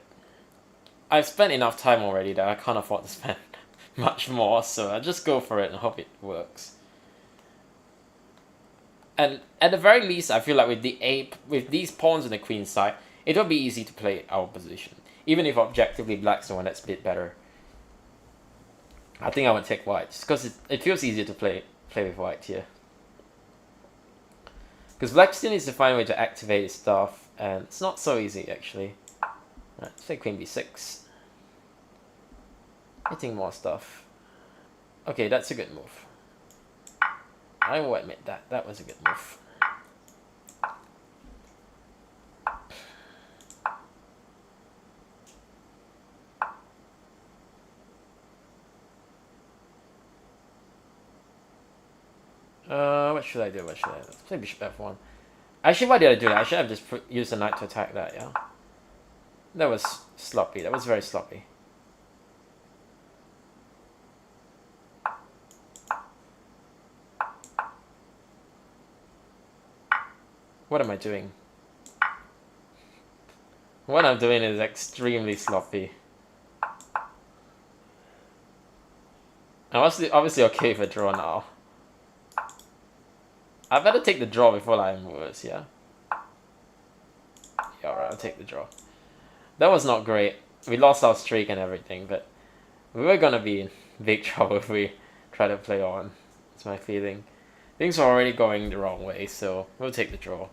I've spent enough time already that I can't afford to spend much more, so I'll just go for it and hope it works. And at the very least, I feel like with with these pawns on the queen side, it will be easy to play our position. Even if objectively black's the one that's a bit better. I think I would take white, just because it feels easier to play with white here. Because black still needs to find a way to activate his stuff, and it's not so easy actually. Right, let's play queen b6. Hitting more stuff. Okay, that's a good move. I will admit that was a good move. What should I do? Let's play bishop f1. Actually, why did I do that? I should have just used the knight to attack that, yeah? That was sloppy. That was very sloppy. What am I doing? What I'm doing is extremely sloppy. I'm obviously okay with a draw now. I better take the draw before I'm worse, yeah? Yeah, alright, I'll take the draw. That was not great. We lost our streak and everything, but we were gonna be in big trouble if we try to play on. That's my feeling. Things are already going the wrong way, so we'll take the draw.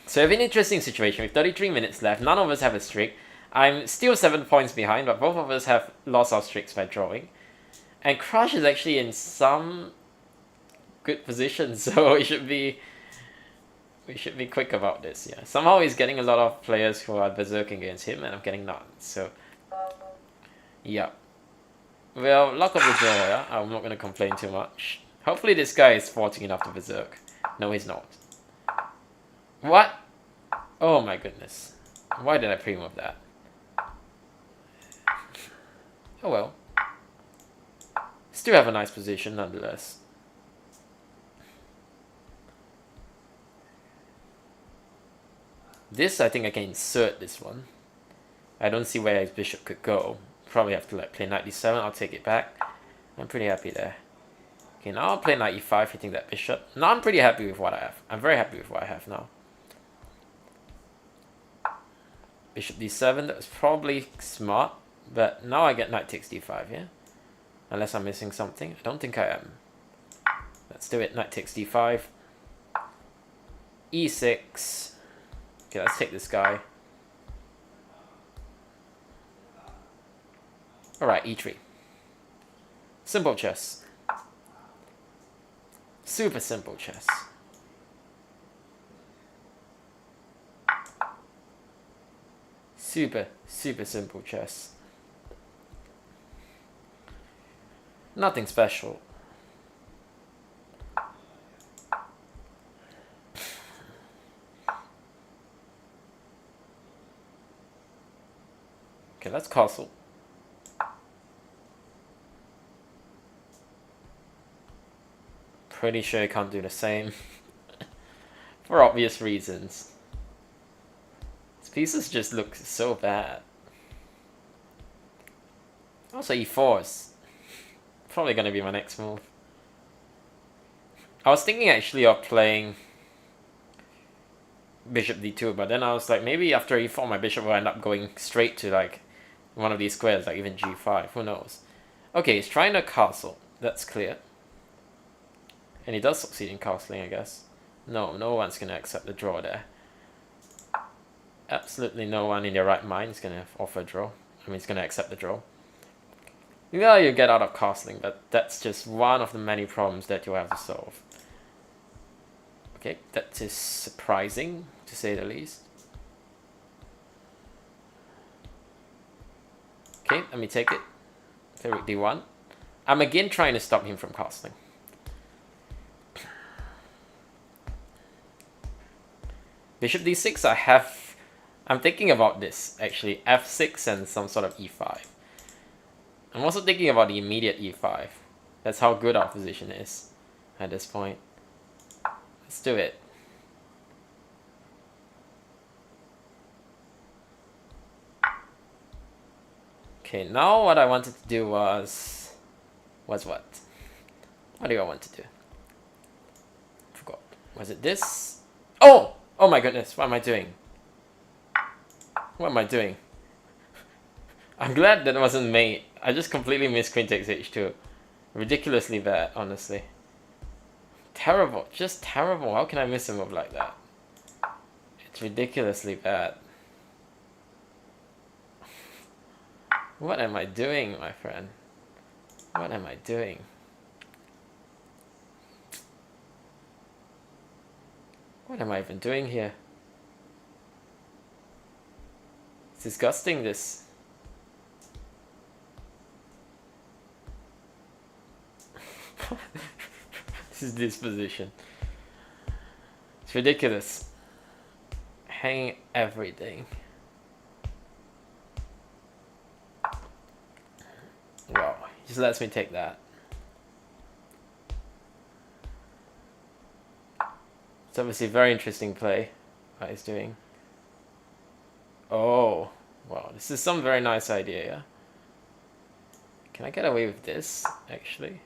So we have an interesting situation. With 33 minutes left, none of us have a streak. I'm still 7 points behind, but both of us have lost our streaks by drawing. And Crush is actually in some good position, so we should be quick about this, yeah. Somehow he's getting a lot of players who are berserking against him, and I'm getting none, so yeah. Well, luck of the draw, yeah. I'm not gonna complain too much. Hopefully this guy is sporting enough to berserk. No, he's not. What? Oh my goodness. Why did I pre-move that? Oh well. Still have a nice position nonetheless. This, I think I can insert this one. I don't see where his bishop could go. Probably have to like play knight d7, I'll take it back. I'm pretty happy there. Okay, now I'll play knight e5, hitting that bishop. Now I'm pretty happy with what I have. I'm very happy with what I have now. Bishop d7, that was probably smart. But now I get knight takes d5, yeah? Unless I'm missing something. I don't think I am. Let's do it. Knight takes d5. e6. Okay, let's take this guy. Alright, e3. Simple chess. Super simple chess. Super simple chess. Nothing special. Okay, let's castle. Pretty sure I can't do the same. For obvious reasons. These pieces just look so bad. Also e4 is probably gonna be my next move. I was thinking actually of playing bishop d2, but then I was like, maybe after e4 my bishop will end up going straight to like one of these squares, like even g5, who knows. Okay, he's trying to castle, that's clear. And he does succeed in castling, I guess. No one's gonna accept the draw there. Absolutely no one in their right mind is gonna offer a draw. I mean, he's gonna accept the draw. Yeah, you get out of castling, but that's just one of the many problems that you have to solve. Okay, that is surprising, to say the least. Okay, let me take it. Play rook d1. I'm again trying to stop him from castling. Bishop d6, I'm thinking about this, actually. f6 and some sort of e5. I'm also thinking about the immediate e5. That's how good our position is at this point. Let's do it. Okay, now what I wanted to do was what? What do I want to do? Was it this? Oh! Oh my goodness, what am I doing? What am I doing? I'm glad that wasn't mate. I just completely missed queen takes h2. Ridiculously bad, honestly. Terrible, just terrible. How can I miss a move like that? It's ridiculously bad. What am I doing, my friend? What am I doing? What am I even doing here? It's disgusting, this. This position. It's ridiculous. Hanging everything. Wow, he just lets me take that. It's obviously a very interesting play what he's doing. Oh, wow, this is some very nice idea, yeah? Can I get away with this, actually?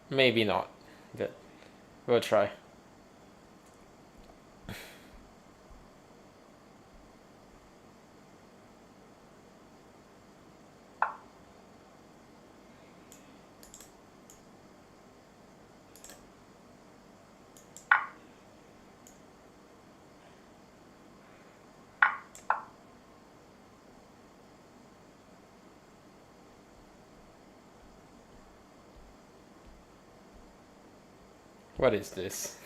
Maybe not, but we'll try. What is this?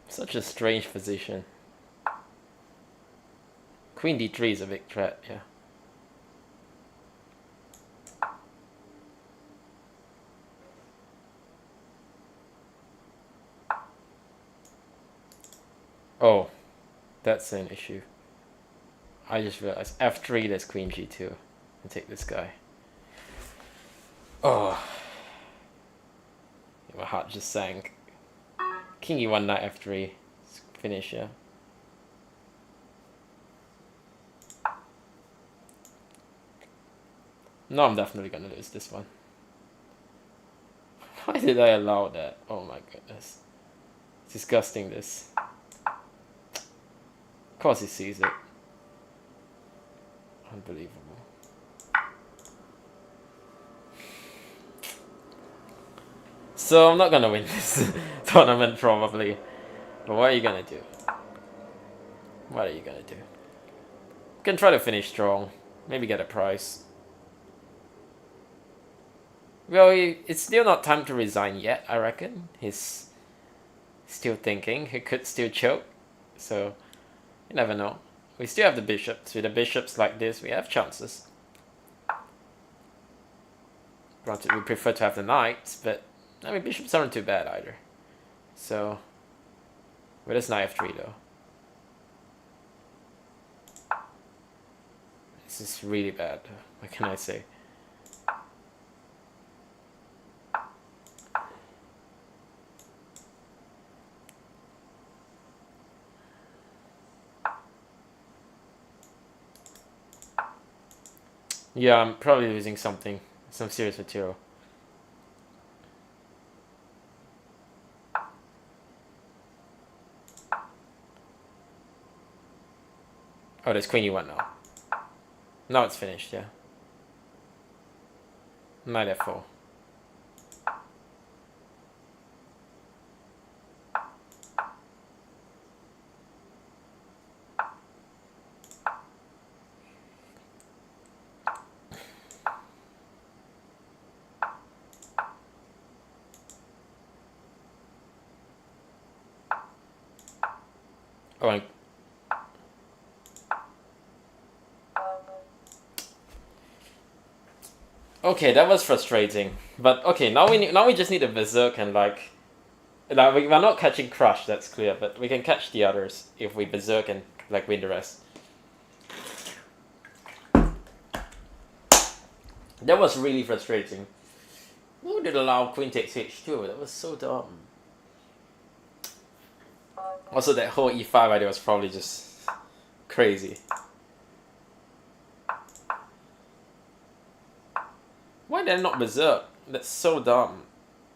Such a strange position. Queen d3 is a big threat, yeah. Oh, that's an issue. I just realized f3, there's queen g2. And take this guy. Oh. My heart just sank. King e1, knight f3. Finish, yeah. No, I'm definitely gonna lose this one. Why did I allow that? Oh my goodness. It's disgusting, this. Of course he sees it. Unbelievable. So I'm not gonna win this tournament probably. But what are you gonna do? What are you gonna do? You can try to finish strong. Maybe get a prize. Well, it's still not time to resign yet, I reckon. He's still thinking. He could still choke. So, you never know. We still have the bishops. With the bishops like this, we have chances. Granted, we prefer to have the knights, but I mean, bishops aren't too bad either. So, with this knight f3 though. This is really bad. What can I say? Yeah, I'm probably losing something. Some serious material. Oh, there's queen e1 now. Now it's finished, yeah. Knight f4. Oh, okay, that was frustrating. But okay, now we just need a berserk and like we're not catching Crush, that's clear, but we can catch the others if we berserk and like win the rest. That was really frustrating. Who did allow queen takes h2? That was so dumb. Also, that whole e5 idea was probably just crazy. Why did I not berserk? That's so dumb.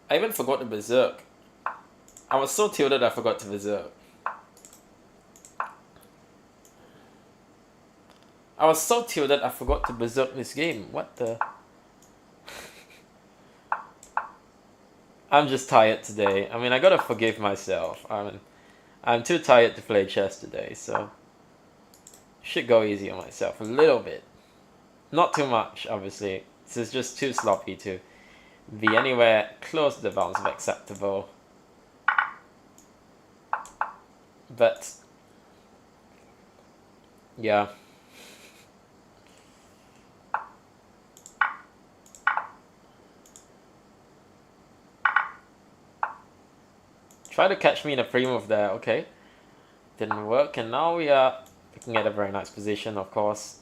I even forgot to berserk. I was so tilted I forgot to berserk. I was so tilted I forgot to berserk this game. What the? I'm just tired today. I mean, I gotta forgive myself. I'm too tired to play chess today, so should go easy on myself a little bit. Not too much, obviously. This is just too sloppy to be anywhere close to the bounds of acceptable. But yeah. Try to catch me in a pre-move there, okay. Didn't work, and now we are looking at a very nice position, of course.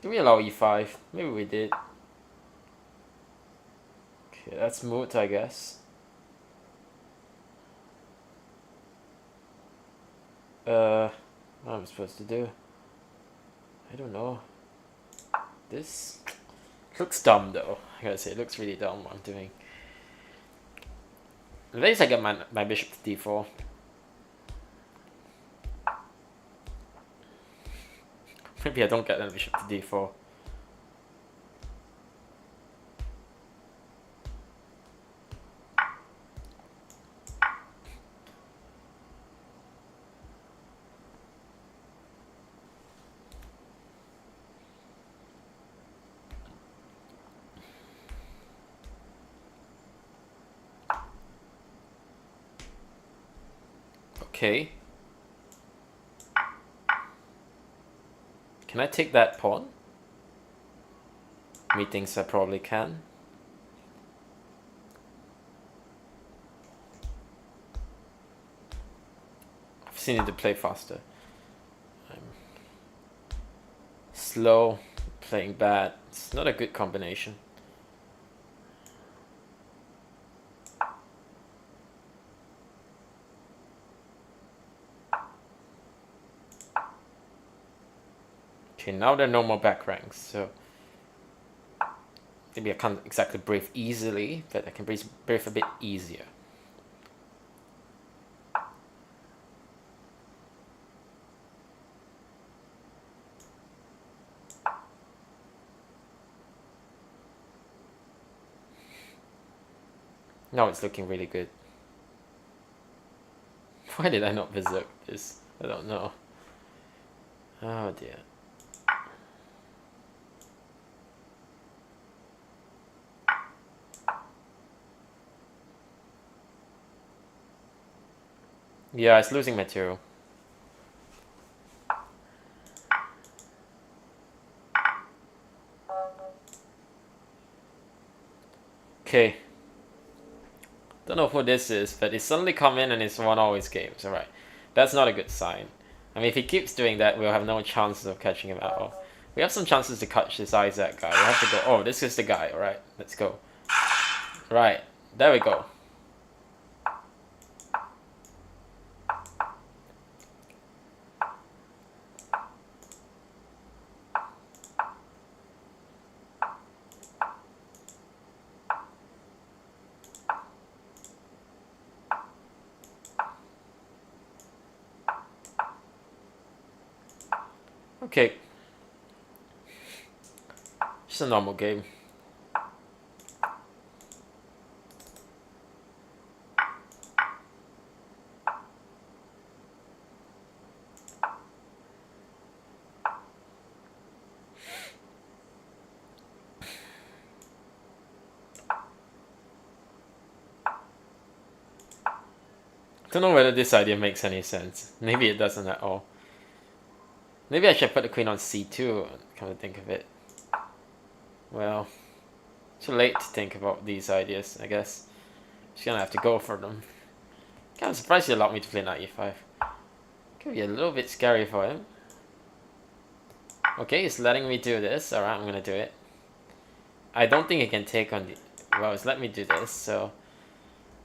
Did we allow e5? Maybe we did. Okay, that's moot, I guess. What am I supposed to do? I don't know. This looks dumb though. I gotta say, it looks really dumb what I'm doing. At least I get my bishop to d4. Maybe I don't get the bishop to d4. Okay. Can I take that pawn? Methinks I probably can. I've seen it to play faster. I'm slow, playing bad. It's not a good combination. Okay, now there are no more back ranks, so maybe I can't exactly breathe easily, but I can breathe a bit easier. Now it's looking really good. Why did I not berserk this? I don't know. Oh dear. Yeah, it's losing material. Okay. Don't know who this is, but he suddenly come in and he's won all his games. Alright. That's not a good sign. I mean, if he keeps doing that, we'll have no chances of catching him at all. We have some chances to catch this Isaac guy. We have to go. Oh, this is the guy. Alright, let's go. Right. There we go. Okay. Just a normal game. Don't know whether this idea makes any sense. Maybe it doesn't at all. Maybe I should put the queen on c2, come to think of it. Well, too late to think about these ideas, I guess. Just gonna have to go for them. Kind of surprised he allowed me to play knight e5. Could be a little bit scary for him. Okay, he's letting me do this. Alright, I'm gonna do it. I don't think he can take on the... well, it's let me do this, so...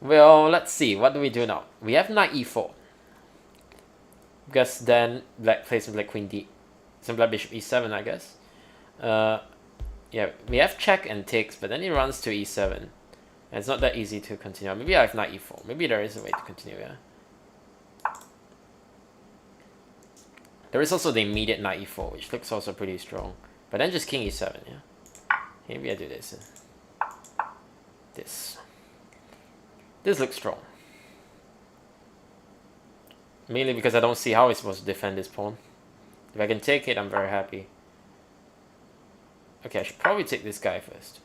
Well, let's see, what do we do now? We have knight e4. Because then black plays with like queen d... some black bishop e7, I guess. Yeah, we have check and takes, but then he runs to e7. And it's not that easy to continue. Maybe I have knight e4. Maybe there is a way to continue, yeah. There is also the immediate knight e4, which looks also pretty strong. But then just king e7, yeah. Maybe I do this. This. This looks strong. Mainly because I don't see how he's supposed to defend this pawn. If I can take it, I'm very happy. Okay, I should probably take this guy first.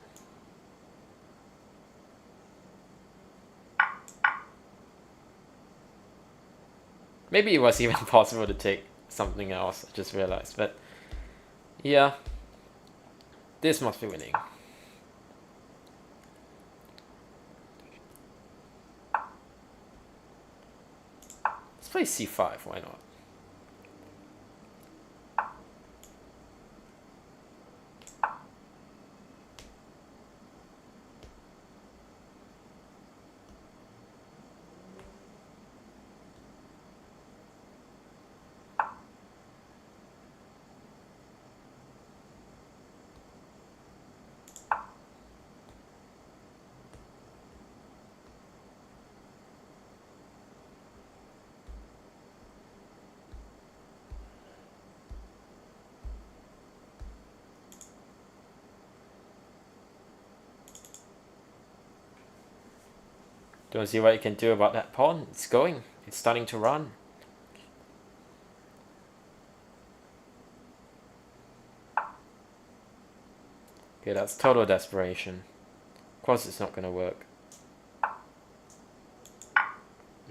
Maybe it was even possible to take something else, I just realized. But yeah, this must be winning. Let's play c5, why not? Don't see what you can do about that pawn. It's going. It's starting to run. Okay, that's total desperation. Of course it's not gonna work.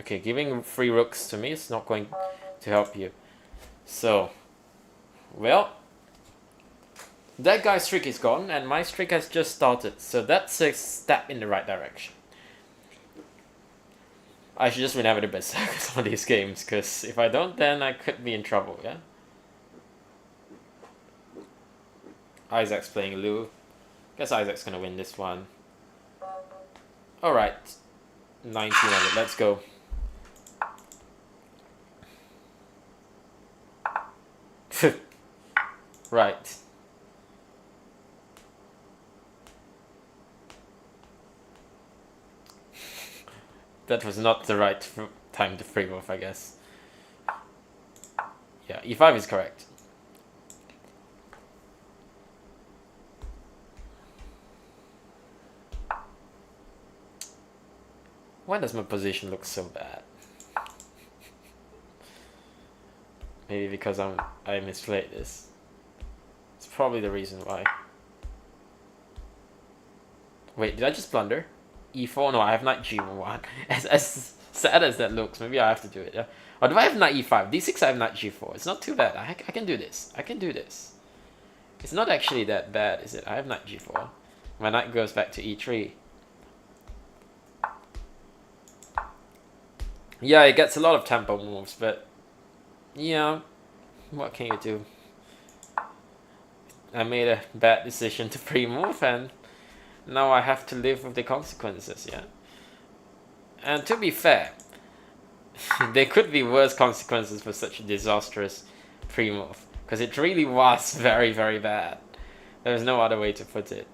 Okay, giving free rooks to me is not going to help you. So, well, that guy's streak is gone and my streak has just started. So that's a step in the right direction. I should just remember the berserkers on these games, because if I don't, then I could be in trouble, yeah? Isaac's playing Lou. Guess Isaac's gonna win this one. Alright. 1900, let's go. Right. That was not the right time to free move, I guess. Yeah, e5 is correct. Why does my position look so bad? Maybe because I misplayed this. It's probably the reason why. Wait, did I just blunder? E4? No, I have knight g1. As sad as that looks, maybe I have to do it, yeah? Or do I have knight e5? d6 I have knight g4. It's not too bad. I can do this. I can do this. It's not actually that bad, is it? I have knight g4. My knight goes back to e3. Yeah, it gets a lot of tempo moves, but... yeah, what can you do? I made a bad decision to pre-move and... now I have to live with the consequences, yeah? And to be fair, there could be worse consequences for such a disastrous pre-move. Because it really was very, very bad. There's no other way to put it.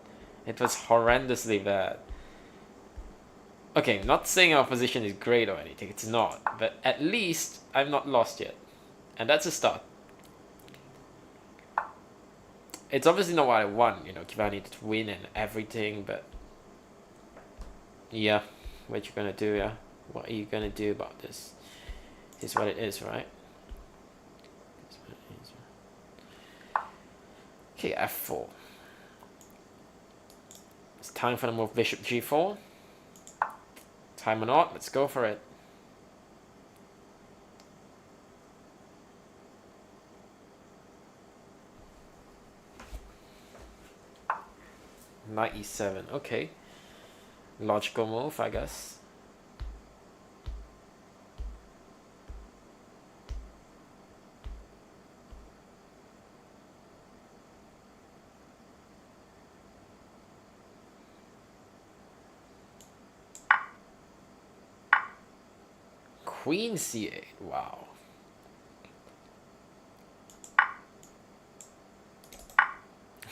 It was horrendously bad. Okay, not saying our position is great or anything, it's not. But at least I'm not lost yet. And that's a start. It's obviously not what I want, you know, Kiva needed to win and everything, but... yeah, what you gonna do, yeah? What are you gonna do about this? Is what it is, right? It's what it is. Okay, f4. It's time for the move bishop g4. Time or not, let's go for it. Knight e7, okay. Logical move, I guess. Queen c8. Wow.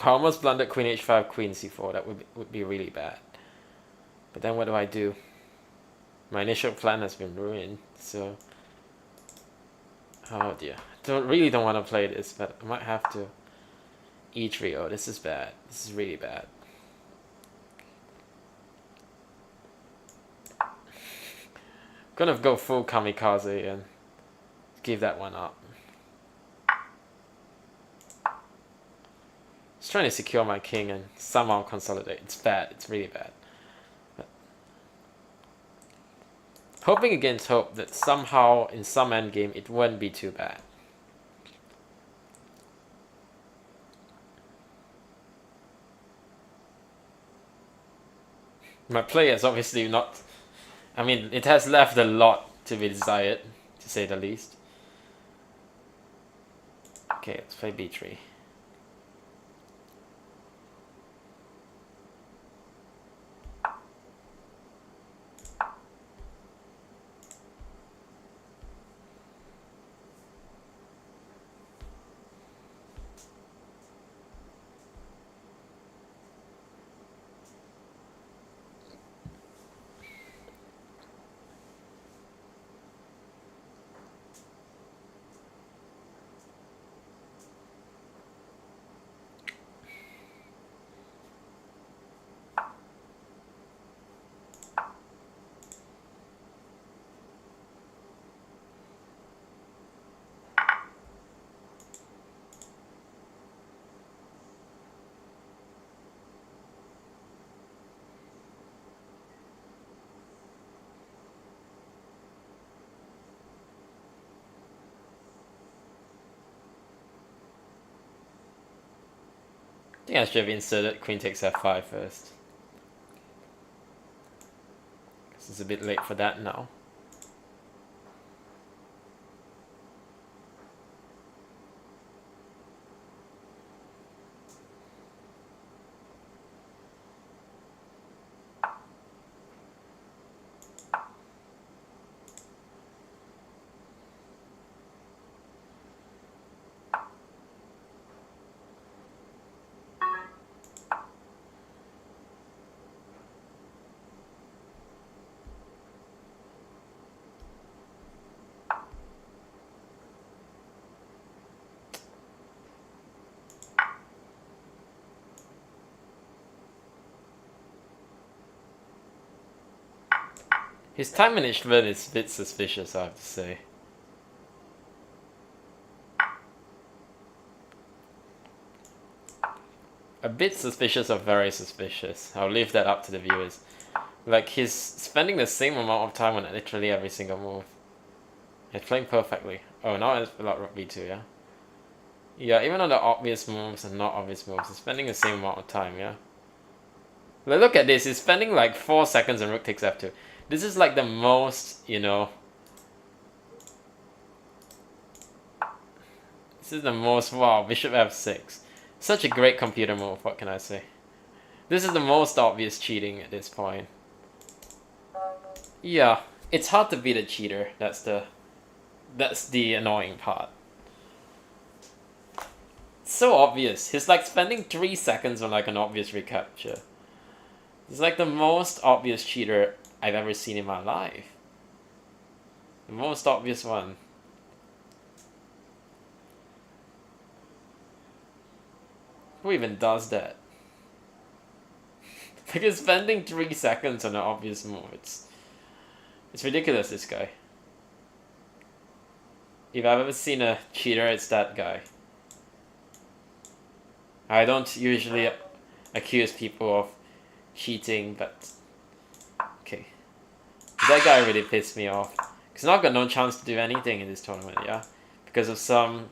I almost blundered Queen h5, Queen c4. That would be really bad. But then what do I do? My initial plan has been ruined. So, oh dear. Really don't want to play this, but I might have to. E3. Oh, this is bad. This is really bad. Gonna go full kamikaze and give that one up. Just trying to secure my king and somehow consolidate. It's bad. It's really bad. But hoping against hope that somehow in some endgame it won't be too bad. My play is obviously not. I mean, it has left a lot to be desired, to say the least. Okay, let's play b3. I think I should have inserted Queen takes f5 first. This is a bit late for that now. His time management is a bit suspicious, I have to say. A bit suspicious or very suspicious. I'll leave that up to the viewers. Like, he's spending the same amount of time on literally every single move. He's playing perfectly. Oh, now it's without rook b2, yeah? Yeah, even on the obvious moves and not obvious moves, he's spending the same amount of time, yeah? Like, look at this, he's spending like 4 seconds on rook takes f2. This is like the most, you know... This is the most, wow, bishop f6. Such a great computer move, what can I say? This is the most obvious cheating at this point. Yeah, it's hard to beat a cheater, that's the annoying part. It's so obvious, he's like spending 3 seconds on like an obvious recapture. He's like the most obvious cheater I've ever seen in my life. The most obvious one. Who even does that? Because spending 3 seconds on an obvious move, it's ridiculous, this guy. If I've ever seen a cheater, it's that guy. I don't usually accuse people of cheating, but... Okay. That guy really pissed me off. Because now I've got no chance to do anything in this tournament, yeah? Because of some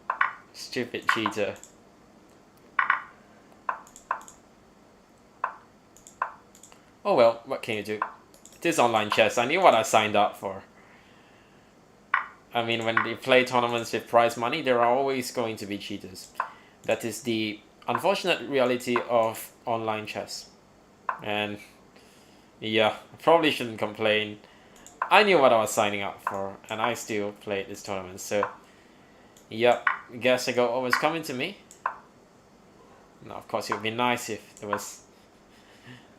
stupid cheater. Oh well, what can you do? It is online chess. I knew what I signed up for. I mean, when they play tournaments with prize money, there are always going to be cheaters. That is the unfortunate reality of online chess. And yeah, I probably shouldn't complain I knew what I was signing up for, and I still played this tournament, so yep, guess I got what was coming to me. Now, of course, it would be nice if there was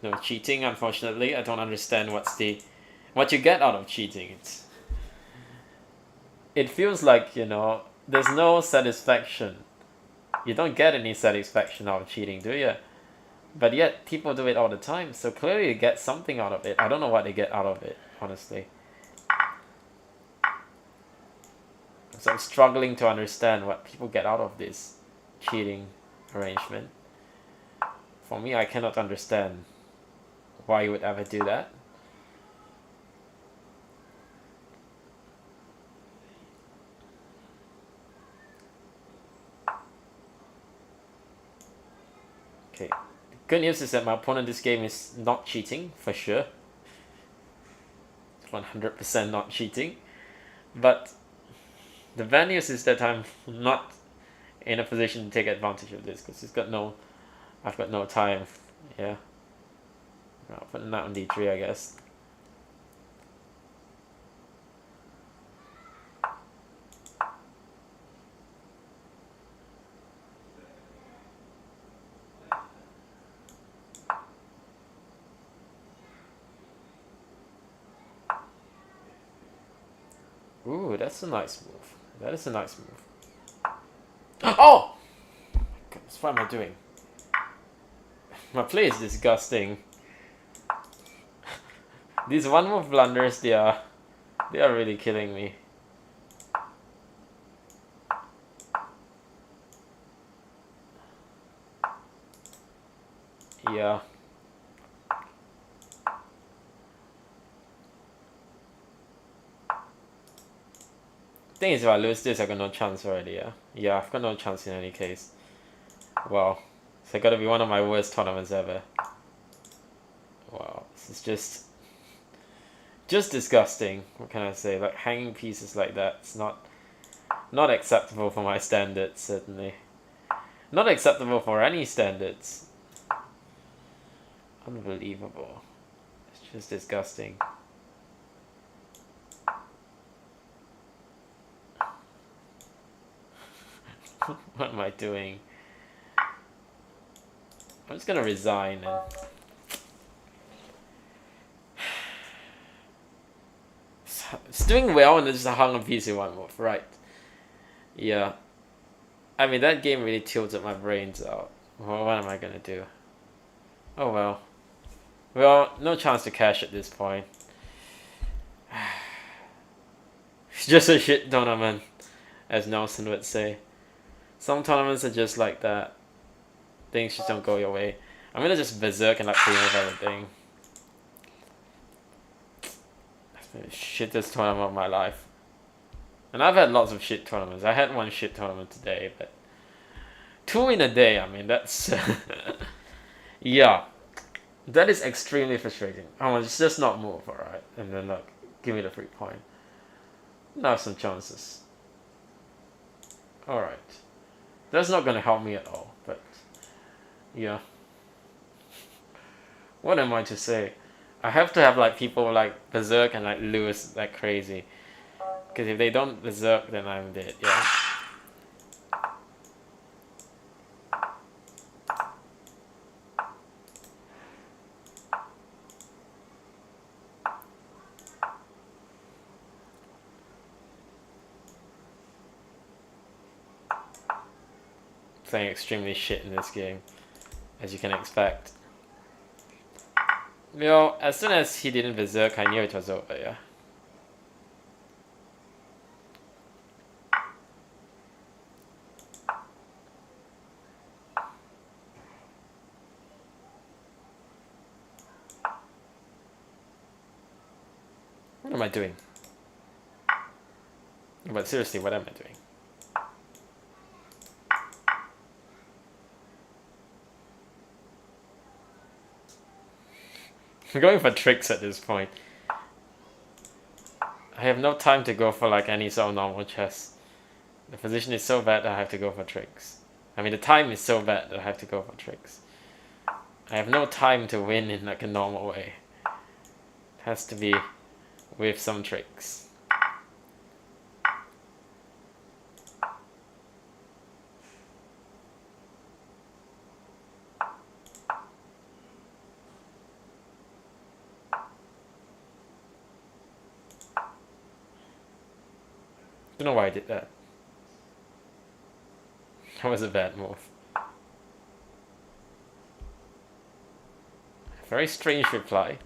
no cheating. Unfortunately, I don't understand what you get out of cheating. It feels like, there's no satisfaction. You don't get any satisfaction out of cheating, do you? But yet, people do it all the time, so clearly they get something out of it. I don't know what they get out of it, honestly. So I'm struggling to understand what people get out of this cheating arrangement. For me, I cannot understand why you would ever do that. Okay. Good news is that my opponent this game is not cheating, for sure. 100% not cheating. But the bad news is that I'm not in a position to take advantage of this because I've got no time. Yeah. I'll put that on D3, I guess. Ooh, that's a nice move. That is a nice move. Oh! Goodness, what am I doing? My play is disgusting. These one move blunders, they are really killing me. Yeah. Thing is, if I lose this, I got no chance already, yeah? Yeah, I've got no chance in any case. Wow. So gotta be one of my worst tournaments ever. Wow, this is just disgusting. What can I say? Like, hanging pieces like that, it's not acceptable for my standards, certainly. Not acceptable for any standards. Unbelievable. It's just disgusting. What am I doing? I'm just gonna resign and... It's doing well and it's just hung on piece in one move, right? Yeah. I mean, that game really tilted my brains out. Well, what am I gonna do? Oh well. Well, no chance to cash at this point. It's just a shit tournament, as Nelson would say. Some tournaments are just like that. Things just don't go your way. I'm gonna just berserk and like clean up everything. That's been the shittest tournament of my life. And I've had lots of shit tournaments. I had one shit tournament today, but 2 in a day, I mean, that's... yeah. That is extremely frustrating. Oh, it's just not move, alright. And then, like, give me the free point. Now some chances. Alright. That's not gonna help me at all, but... yeah. What am I to say? I have to have, like, people, like, berserk and, like, lose like crazy. Because if they don't berserk, then I'm dead, yeah? Playing extremely shit in this game, as you can expect. You know, as soon as he didn't berserk, I knew it was over, yeah? What am I doing? But seriously, what am I doing? I'm going for tricks at this point. I have no time to go for like any sort of normal chess. The position is so bad that I have to go for tricks. I mean, the time is so bad that I have to go for tricks. I have no time to win in like a normal way. It has to be with some tricks. Don't know why I did that. That was a bad move. Very strange reply.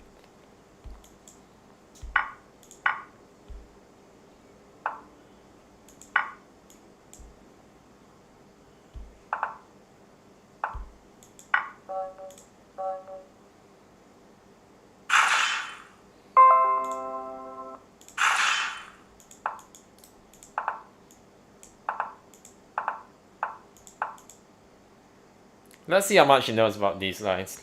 Let's see how much he knows about these lines.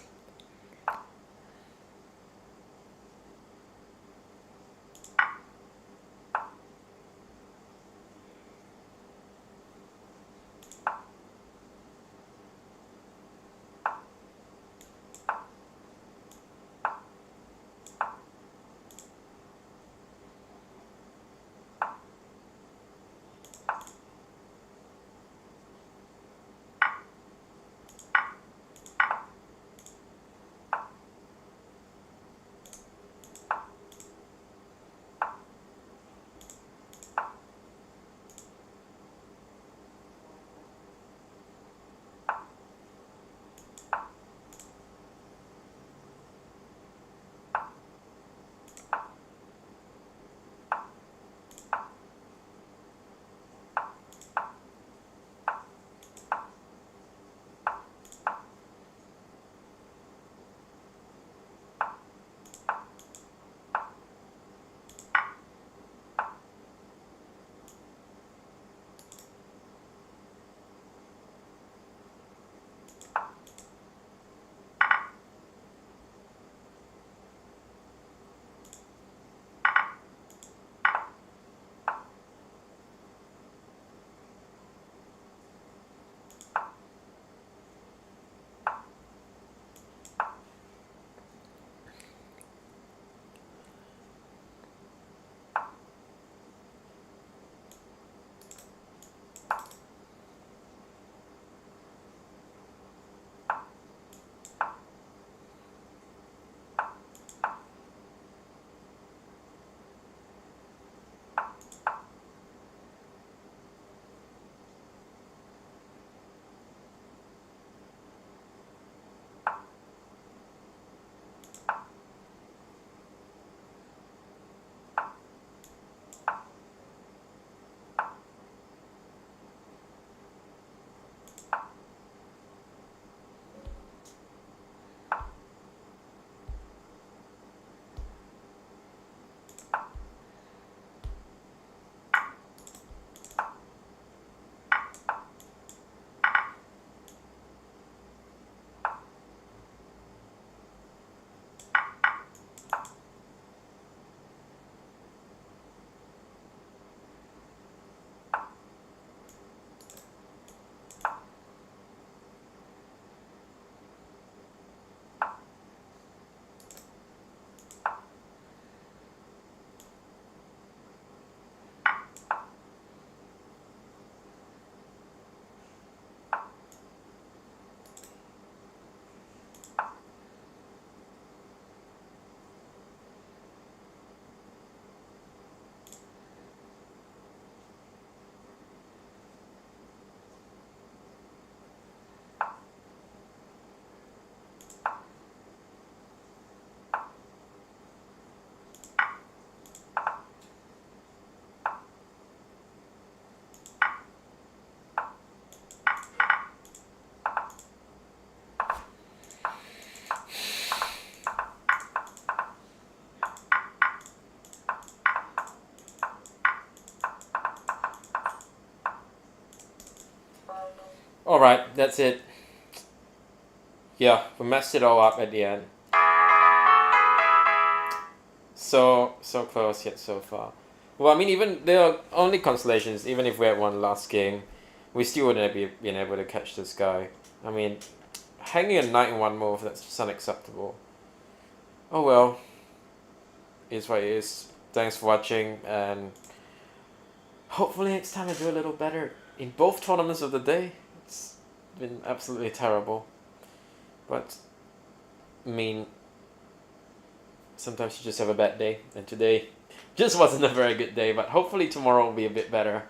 Alright, that's it. Yeah, we messed it all up at the end. So close yet so far. Well, I mean, even there are only consolations. Even if we had won last game, we still wouldn't have been able to catch this guy. I mean, hanging a knight in one move, that's just unacceptable. Oh well. Is what it is. Thanks for watching, and hopefully next time I do a little better in both tournaments of the day. It's been absolutely terrible. But, I mean, sometimes you just have a bad day, and today just wasn't a very good day, but hopefully tomorrow will be a bit better.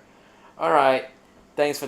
Alright, thanks for